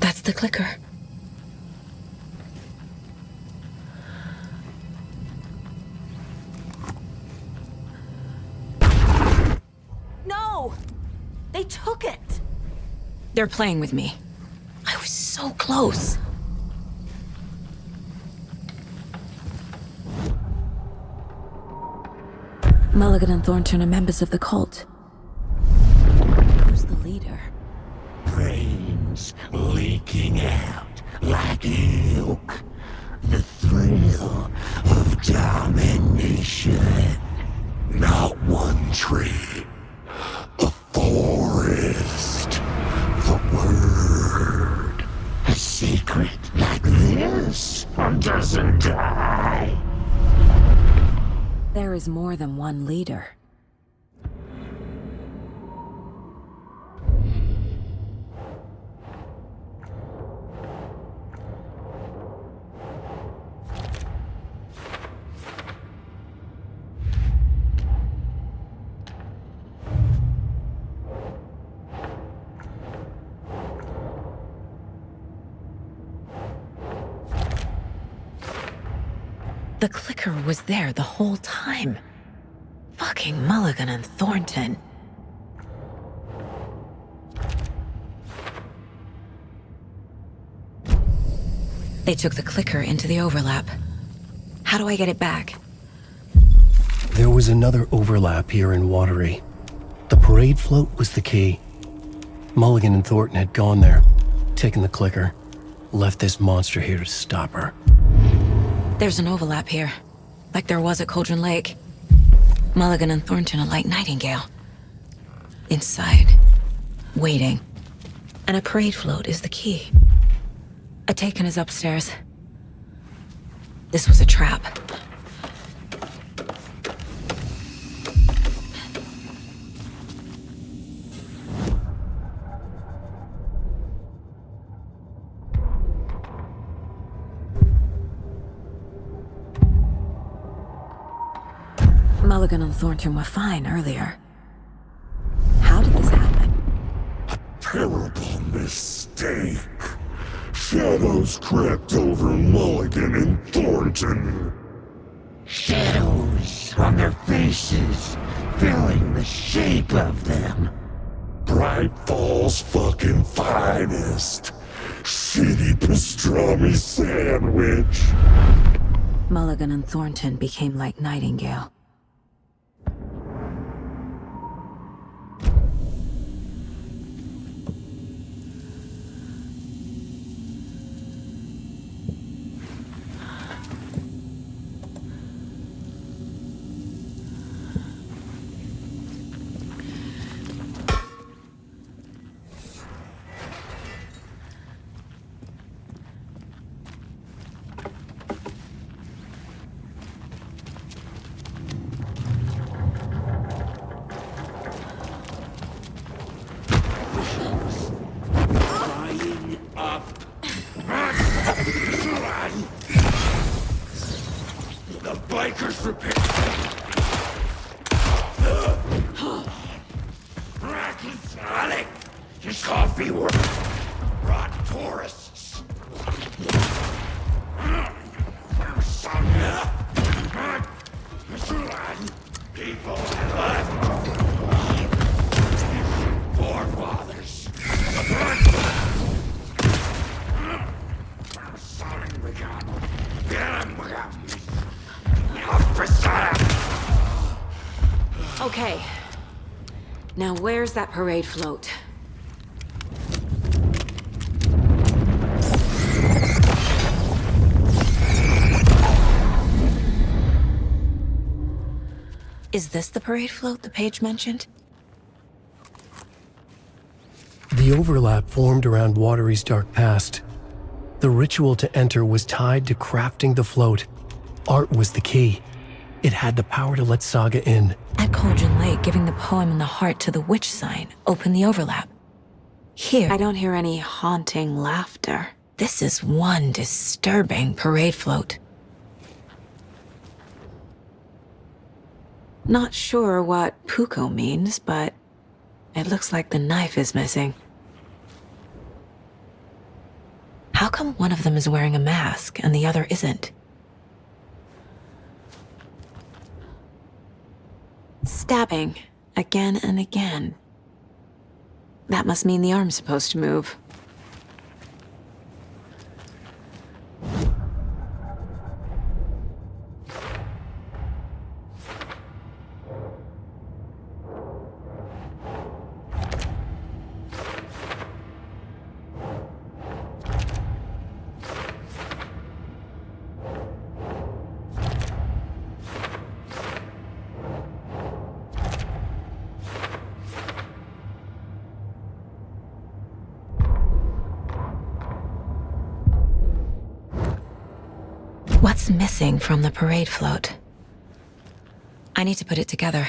Speaker 5: That's the clicker. No! They took it! They're playing with me. I was so close. Mulligan and Thornton are members of the cult. Who's the leader?
Speaker 11: Brains leaking out like milk. The thrill of domination. Not one tree. A forest. The word. A secret like this doesn't die.
Speaker 5: There is more than one leader. The clicker was there the whole time. Fucking Mulligan and Thornton. They took the clicker into the overlap. How do I get it back?
Speaker 1: There was another overlap here in Watery. The parade float was the key. Mulligan and Thornton had gone there, taken the clicker, left this monster here to stop her.
Speaker 5: There's an overlap here, like there was at Cauldron Lake. Mulligan and Thornton are like Nightingale. Inside, waiting. And a parade float is the key. A taken is upstairs. This was a trap. Mulligan and Thornton were fine earlier. How did this happen?
Speaker 11: A terrible mistake. Shadows crept over Mulligan and Thornton. Shadows on their faces, filling the shape of them. Bright Falls fucking finest. Shitty pastrami sandwich.
Speaker 5: Mulligan and Thornton became like Nightingale.
Speaker 11: The bikers repair. Sonic, your coffee work. Rot tourists. People left. Forefathers.
Speaker 5: Okay. Now where's that parade float? Is this the parade float the page mentioned?
Speaker 1: The overlap formed around Watery's dark past. The ritual to enter was tied to crafting the float. Art was the key. It had the power to let Saga in.
Speaker 5: At Cauldron Lake, giving the poem and the heart to the witch sign opened the overlap. Here, I don't hear any haunting laughter. This is one disturbing parade float. Not sure what Puko means, but it looks like the knife is missing. How come one of them is wearing a mask and the other isn't? Stabbing, again and again. That must mean the arm's supposed to move. What's missing from the parade float? I need to put it together.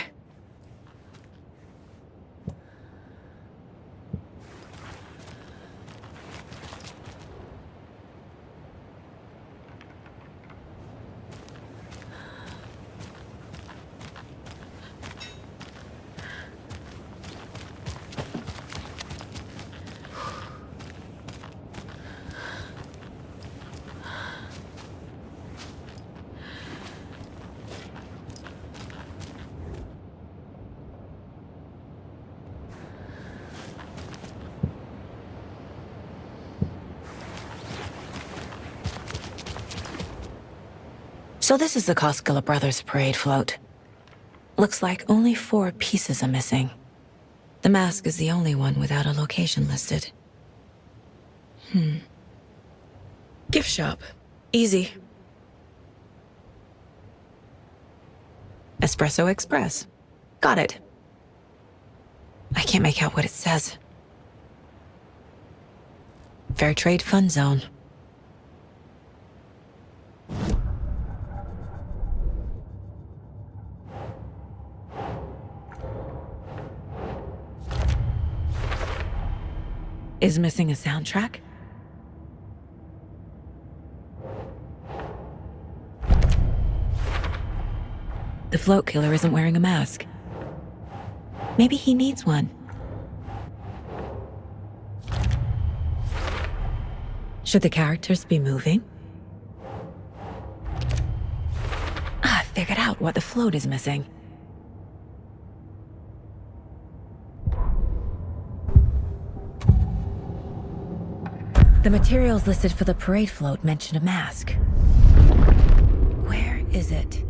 Speaker 5: So this is the Koskela Brothers parade float. Looks like only 4 pieces are missing. The mask is the only one without a location listed. Gift shop. Easy. Espresso Express. Got it. I can't make out what it says. Fair Trade Fund Zone. Is missing a soundtrack? The float killer isn't wearing a mask. Maybe he needs one. Should the characters be moving? I figured out what the float is missing. The materials listed for the parade float mention a mask. Where is it?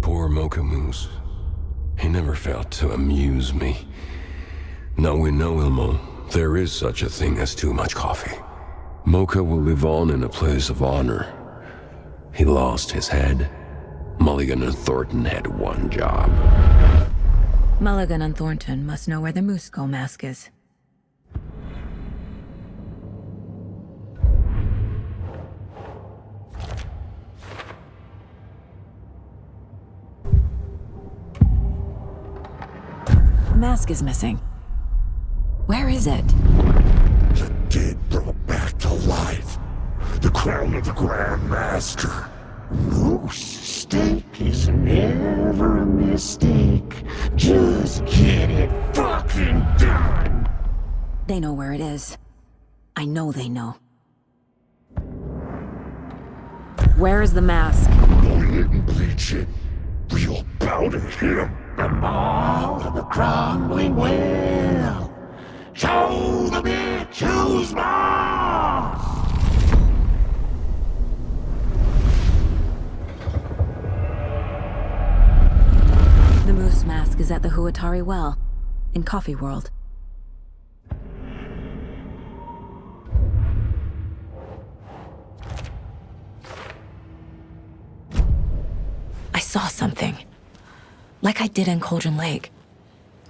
Speaker 10: Poor Mocha Moose. He never failed to amuse me. Now we know, Ilmo, there is such a thing as too much coffee. Mocha will live on in a place of honor. He lost his head. Mulligan and Thornton had one job.
Speaker 5: Mulligan and Thornton must know where the Moose Skull mask is. The mask is missing. Where is it?
Speaker 11: The dead brought back to life. The crown of the Grand Master. Moose steak is never a mistake. Just get it fucking done.
Speaker 5: They know where it is. I know they know. Where is the mask?
Speaker 11: Go ahead and bleach it. Real bout of him. The maw of the crumbling well. Show the bitch who's boss!
Speaker 5: The moose mask is at the Huatari well. in Coffee World. I saw something. Like I did in Cauldron Lake.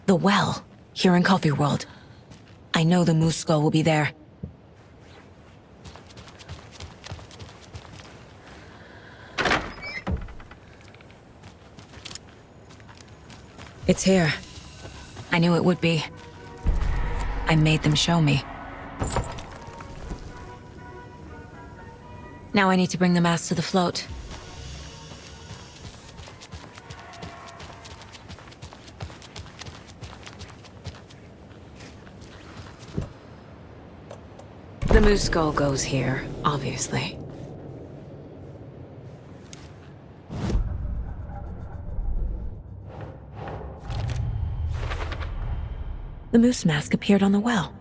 Speaker 5: The well, here in Coffee World. I know the moose skull will be there. It's here. I knew it would be. I made them show me. Now I need to bring the mask to the float. The moose skull goes here, obviously. The moose mask appeared on the well.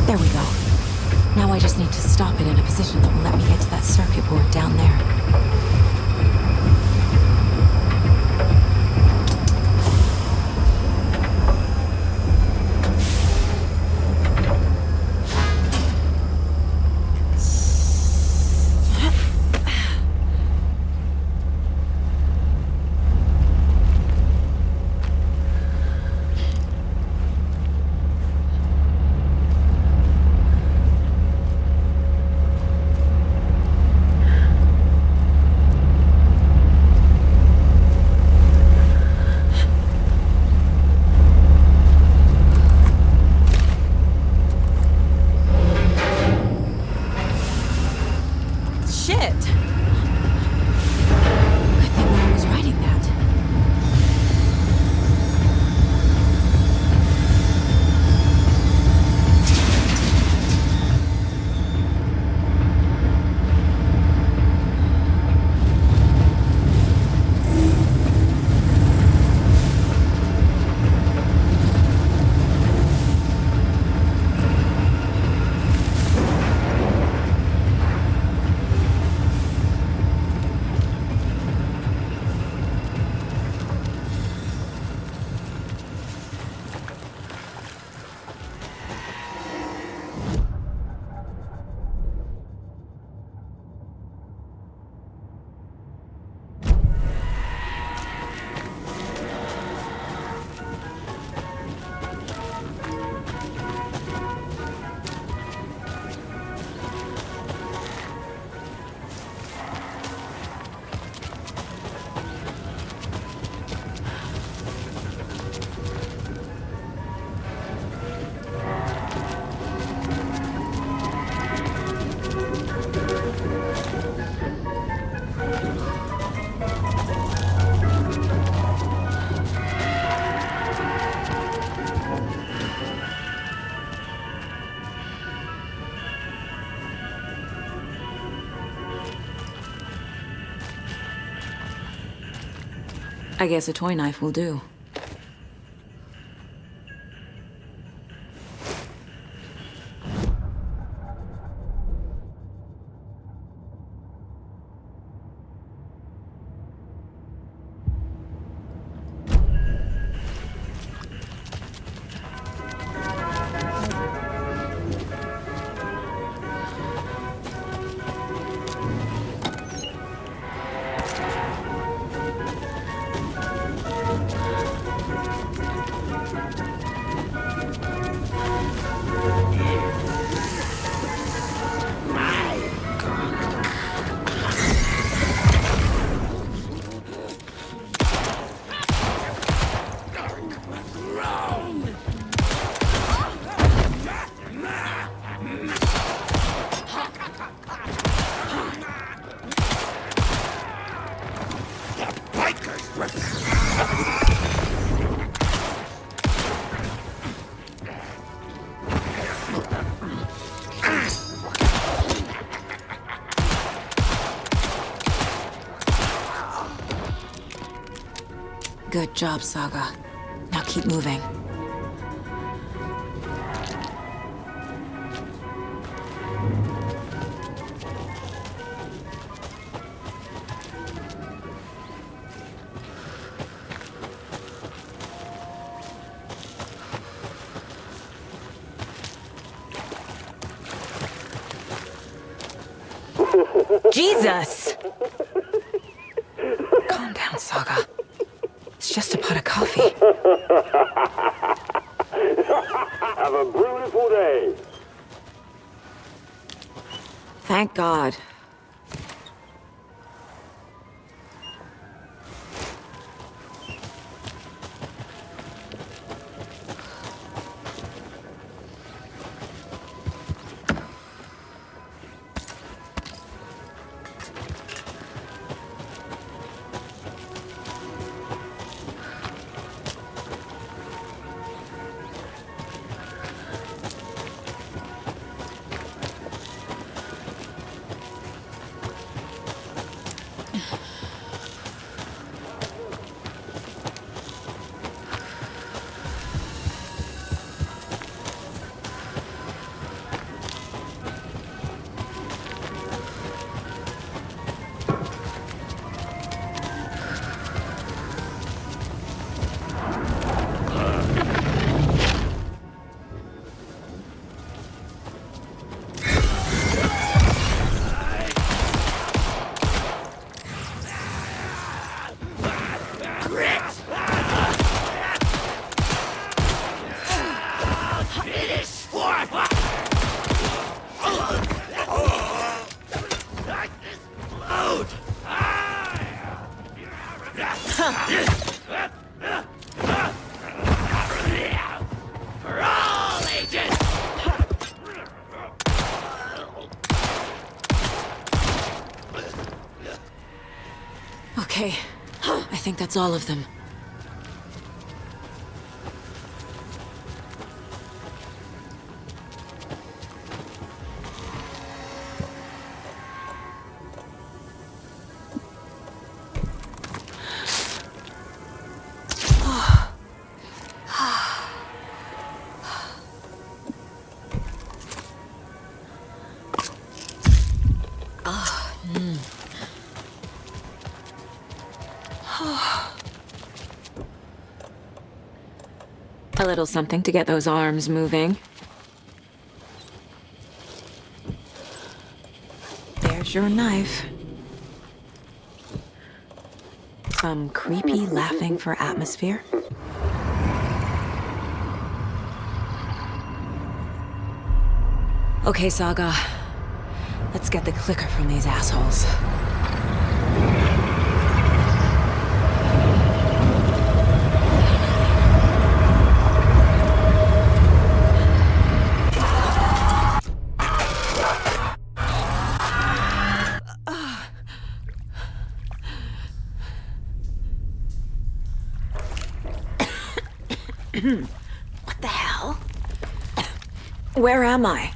Speaker 5: There we go. Now I just need to stop it in a position that will let me get to that circuit board down there. I guess a toy knife will do. Good job, Saga. Now keep moving. Jesus! Calm down, Saga. It's just a pot of coffee.
Speaker 10: Have a beautiful day.
Speaker 5: Thank God. Okay, I think that's all of them. A little something to get those arms moving. There's your knife. Some creepy laughing for atmosphere. Okay, Saga. Let's get the clicker from these assholes. What the hell? Where am I?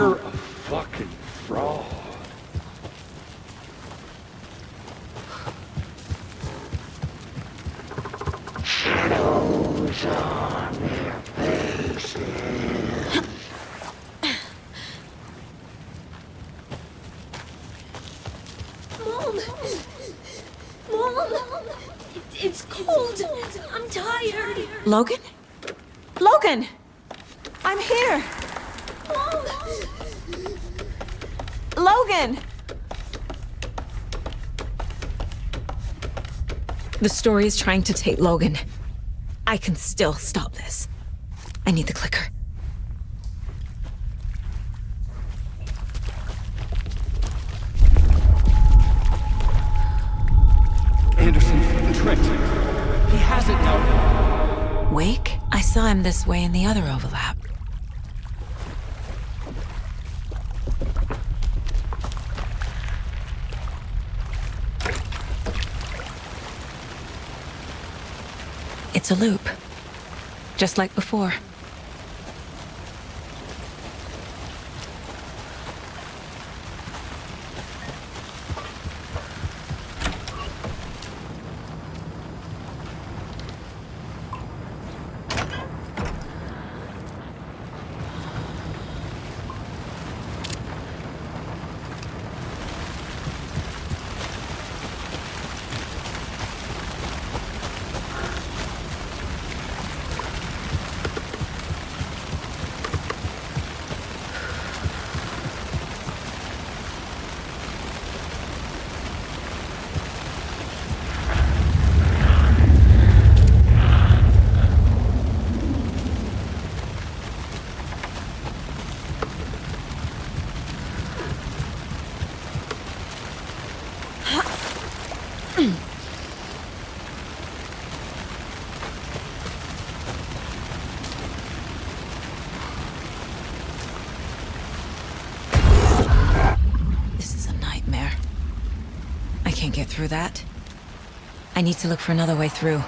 Speaker 10: You're a fucking fraud.
Speaker 11: Shadows on their faces.
Speaker 5: Mom! It's cold. I'm tired. Logan? Logan! I'm here. Mom! Logan! The story is trying to take Logan. I can still stop this. I need the clicker.
Speaker 1: Anderson tricked. He has it now.
Speaker 5: Wake? I saw him this way in the other overlap. It's a loop. Just like before. Can't get through that. I need to look for another way through.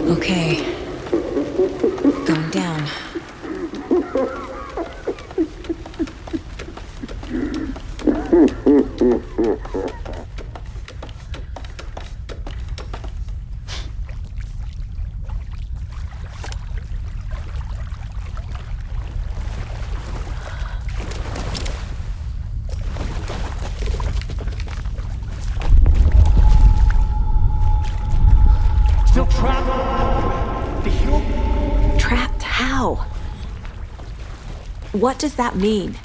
Speaker 5: Okay. Going down.
Speaker 2: How? What does that mean?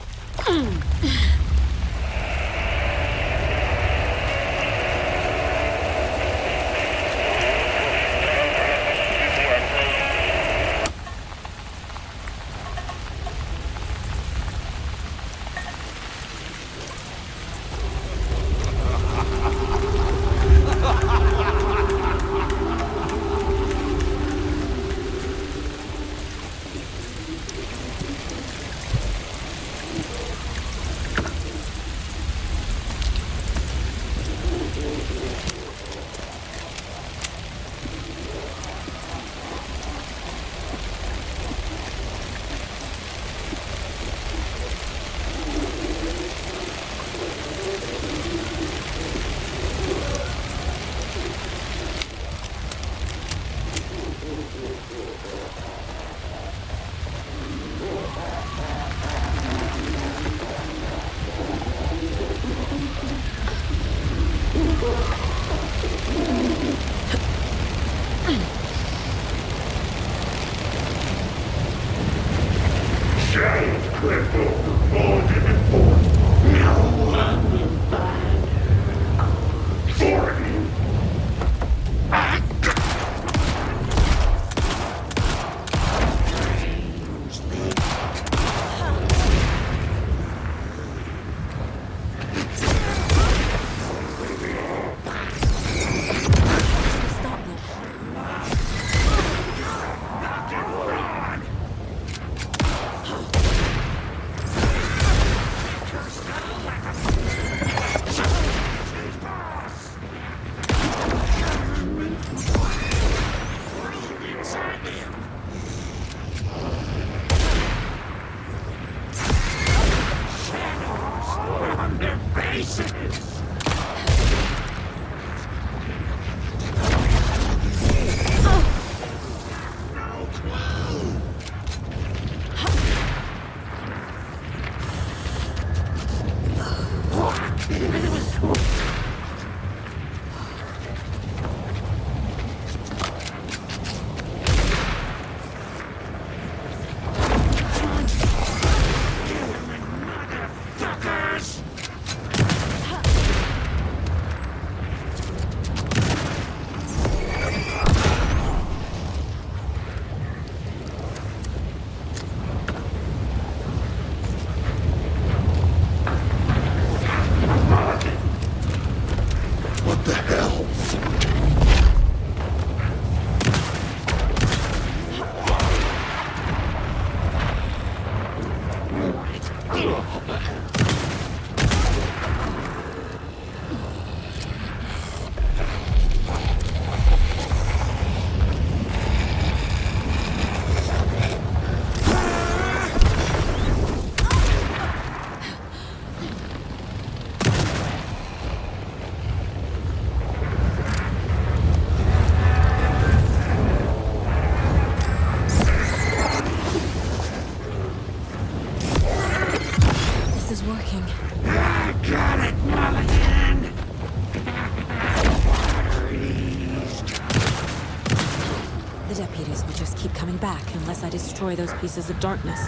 Speaker 2: Unless I destroy those pieces of darkness.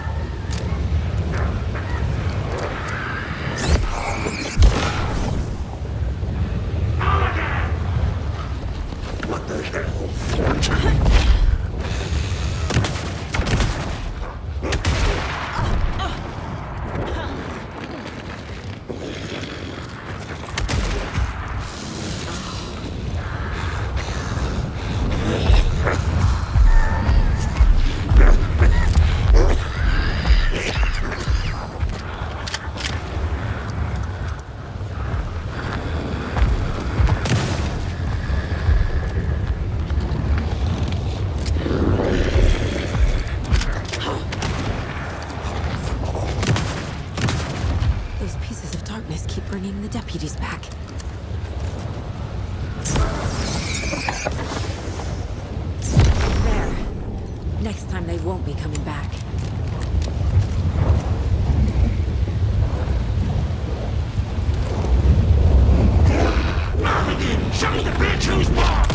Speaker 11: What the hell, Thornton?
Speaker 2: deputies back. There. Next time they won't be coming back.
Speaker 11: Show me the bitch who's boss!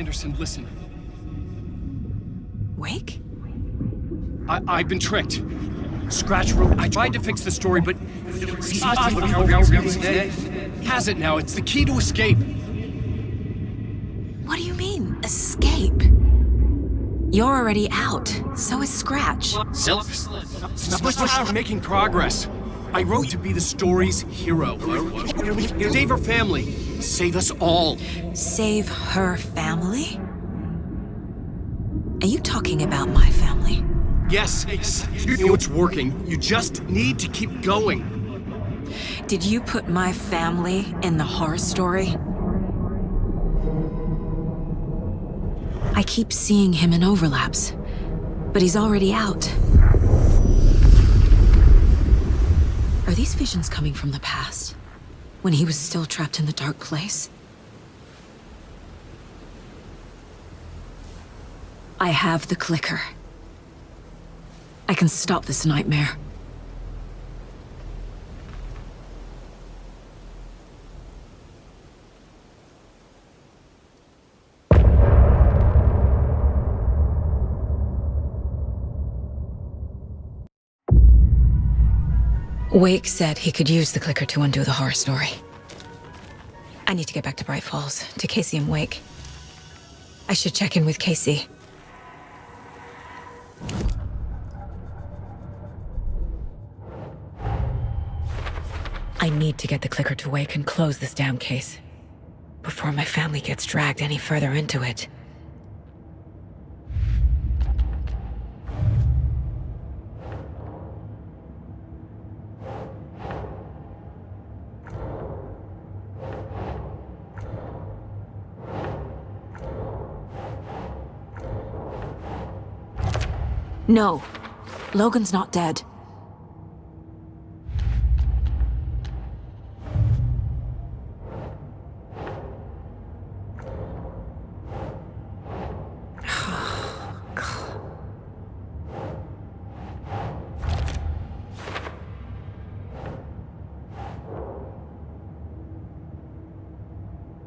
Speaker 13: Anderson, listen.
Speaker 5: Wake?
Speaker 13: I've been tricked. Scratch wrote. I tried to fix the story, but he has it now. It's the key to escape.
Speaker 5: What do you mean, escape? You're already out. So is Scratch.
Speaker 13: We're making progress. I wrote to be the story's hero. Save her family. Save us all.
Speaker 5: Save her family? Are you talking about my family?
Speaker 13: Yes, you know it's working. You just need to keep going.
Speaker 5: Did you put my family in the horror story? I keep seeing him in overlaps, but he's already out. Are these visions coming from the past? When he was still trapped in the dark place? I have the clicker. I can stop this nightmare. Wake said he could use the clicker to undo the horror story. I need to get back to Bright Falls, to Casey and Wake. I should check in with Casey. I need to get the clicker to Wake and close this damn case before my family gets dragged any further into it. No, Logan's not dead.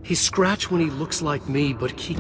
Speaker 13: He's Scratch when he looks like me, but he...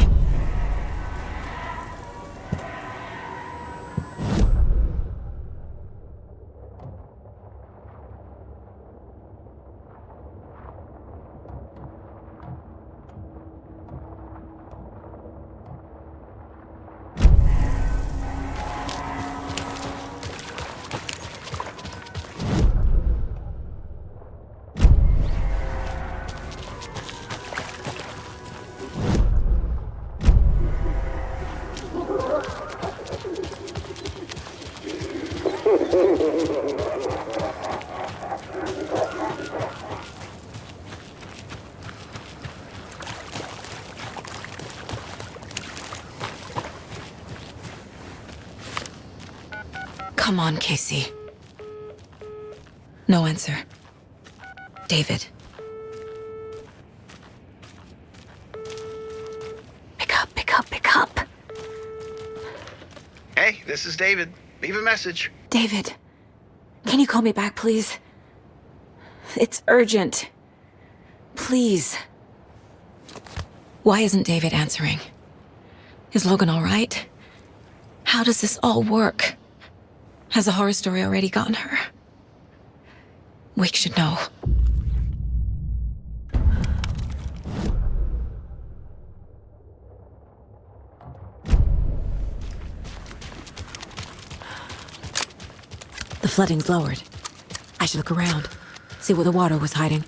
Speaker 5: Come on, Casey. No answer. David. Pick up, pick up, pick up.
Speaker 12: Hey, this is David. Leave a message.
Speaker 5: David, can you call me back, please? It's urgent. Please. Why isn't David answering? Is Logan all right? How does this all work? Has the horror story already gotten her? Wake should know. The flooding's lowered. I should look around, see where the water was hiding.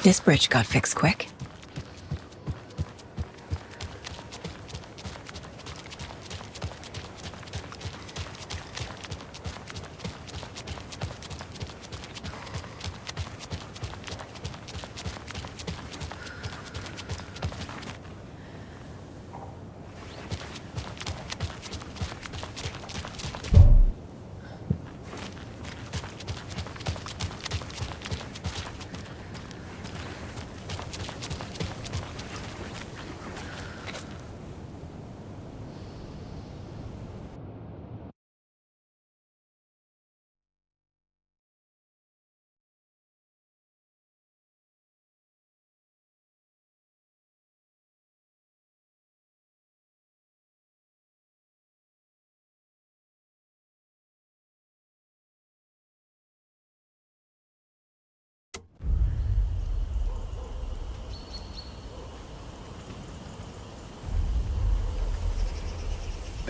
Speaker 5: This bridge got fixed quick.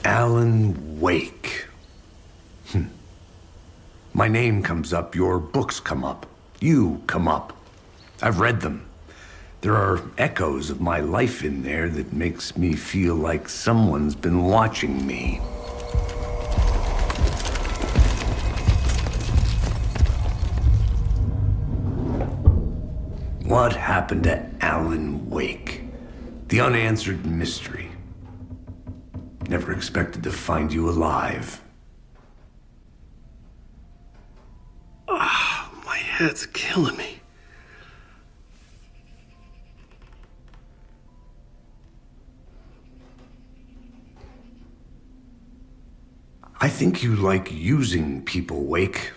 Speaker 3: Alan Wake. My name comes up, your books come up, you come up. I've read them. There are echoes of my life in there that makes me feel like someone's been watching me. What happened to Alan Wake? The unanswered mystery. Never expected to find you alive.
Speaker 1: My head's killing me.
Speaker 3: I think you like using people, Wake.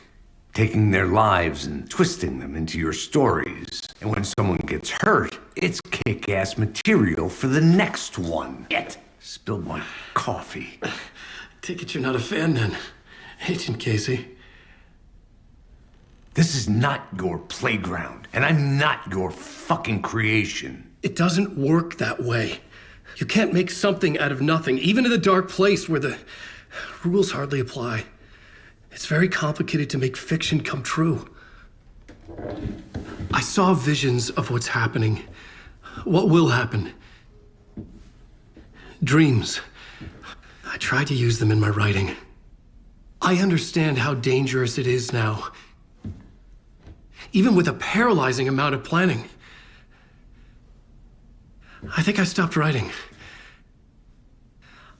Speaker 3: Taking their lives and twisting them into your stories. And when someone gets hurt, it's kick-ass material for the next one. Yet, spilled my coffee.
Speaker 1: Take it you're not a fan then, Agent Casey.
Speaker 3: This is not your playground, and I'm not your fucking creation.
Speaker 1: It doesn't work that way. You can't make something out of nothing, even in a dark place where the rules hardly apply. It's very complicated to make fiction come true. I saw visions of what's happening, what will happen. Dreams. I tried to use them in my writing. I understand how dangerous it is now, even with a paralyzing amount of planning. I think I stopped writing.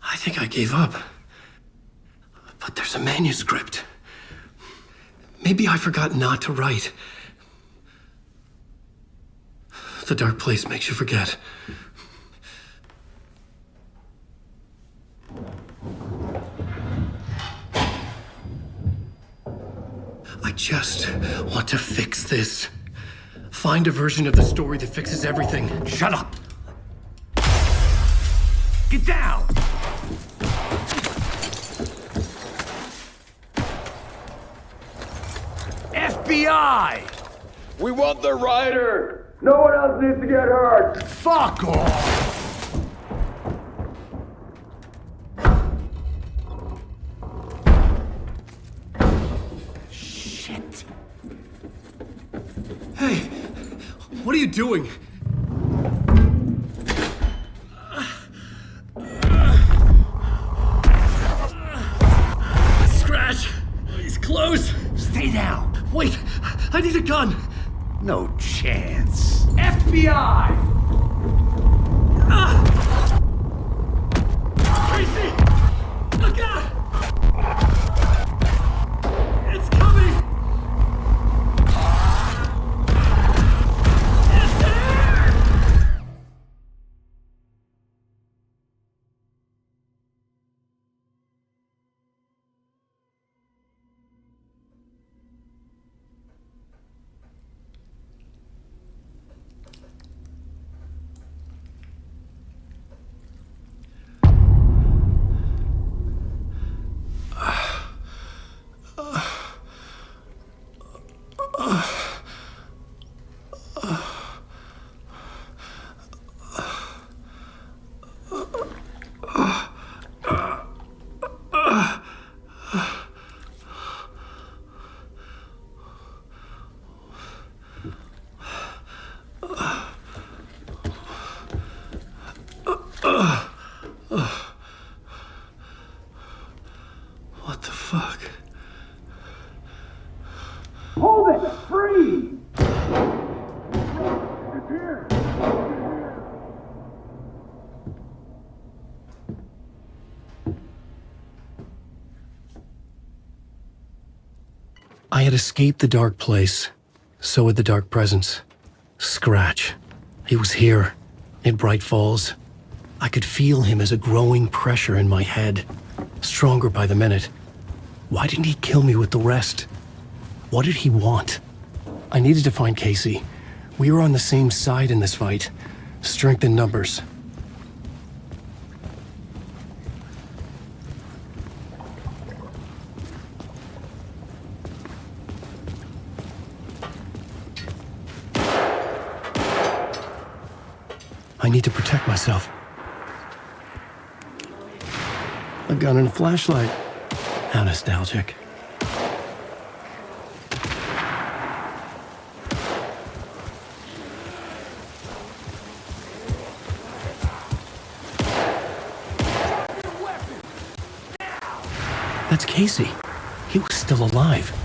Speaker 1: I think I gave up. But there's a manuscript. Maybe I forgot not to write. The dark place makes you forget. I just want to fix this. Find a version of the story that fixes everything.
Speaker 3: Shut up! Get down! FBI!
Speaker 9: We want the rider! No one else needs to get hurt!
Speaker 3: Fuck off! Shit.
Speaker 1: Hey, what are you doing? Scratch! He's close!
Speaker 3: Stay down!
Speaker 1: Wait, I need a gun!
Speaker 3: No chance. FBI!
Speaker 1: Tracy! Look out! It's coming! It's there! had escaped the dark place. So had the dark presence. Scratch. He was here, in Bright Falls. I could feel him as a growing pressure in my head, stronger by the minute. Why didn't he kill me with the rest? What did he want? I needed to find Casey. We were on the same side in this fight. Strength in numbers. I need to protect myself. A gun and a flashlight. How nostalgic. That's Casey. He was still alive.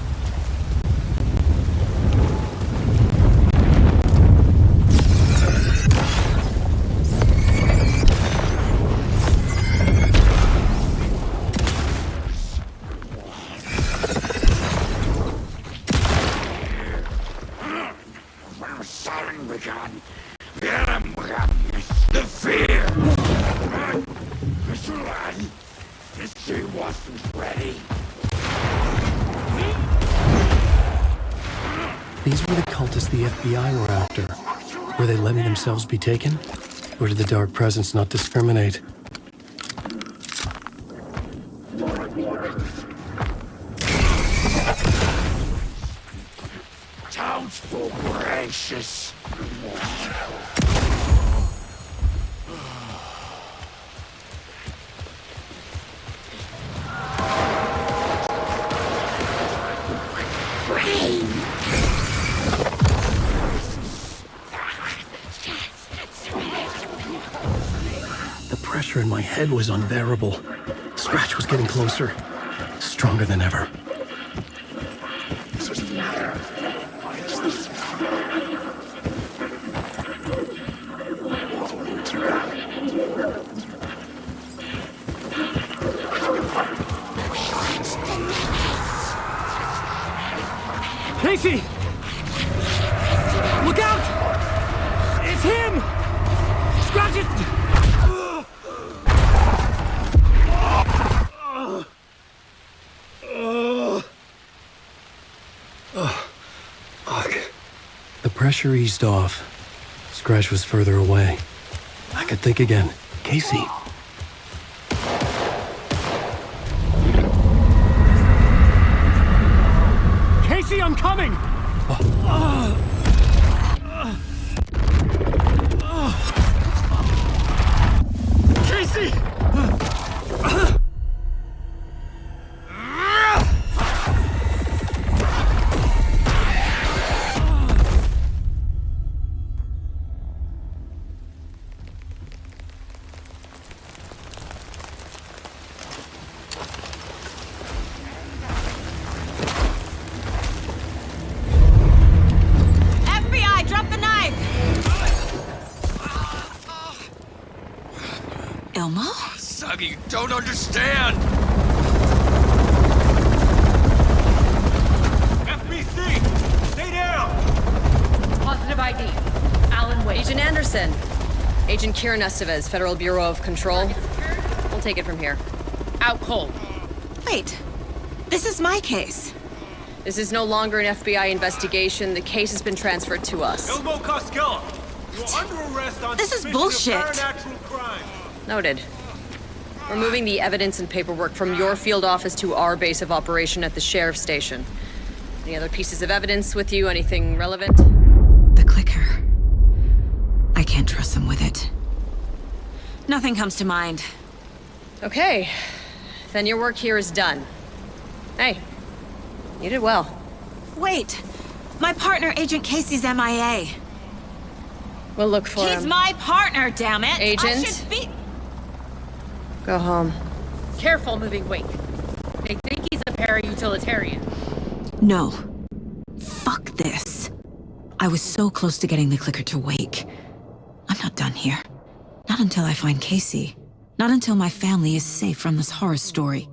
Speaker 1: These were the cultists the FBI were after. Were they letting themselves be taken? Or did the dark presence not discriminate?
Speaker 11: Townsfolk were anxious.
Speaker 1: The pressure in my head was unbearable. Scratch was getting closer, stronger than ever.
Speaker 13: Casey! Look out! It's him! Scratch it!
Speaker 1: Fuck. The pressure eased off. Scratch was further away. I could think again. Casey.
Speaker 13: Casey, I'm coming! Casey!
Speaker 5: FBI, drop the knife! Elmo?
Speaker 10: Suggy, you don't understand!
Speaker 13: FBC! Stay down!
Speaker 8: Positive ID. Alan Wade.
Speaker 14: Agent Anderson. Agent Kieran Estevez, Federal Bureau of Control. We'll take it from here.
Speaker 8: Out cold.
Speaker 5: Wait. This is my case.
Speaker 14: This is no longer an FBI investigation. The case has been transferred to us.
Speaker 13: Elmo Costello! You're under arrest on
Speaker 5: This is
Speaker 13: suspicion
Speaker 5: bullshit.
Speaker 13: of paranatural crime.
Speaker 14: Noted. We're moving the evidence and paperwork from your field office to our base of operation at the sheriff's station. Any other pieces of evidence with you? Anything relevant?
Speaker 5: The clicker. I can't trust them with it. Nothing comes to mind.
Speaker 14: Okay. Then your work here is done. Hey, you did well.
Speaker 5: Wait. My partner, Agent Casey's MIA.
Speaker 14: We'll look for him.
Speaker 5: He's my partner, damn it! I
Speaker 14: Agent?
Speaker 5: should be...
Speaker 14: Go home.
Speaker 8: Careful moving Wake. They think he's a para-utilitarian.
Speaker 5: No. Fuck this. I was so close to getting the clicker to Wake. I'm not done here. Not until I find Casey. Not until my family is safe from this horror story.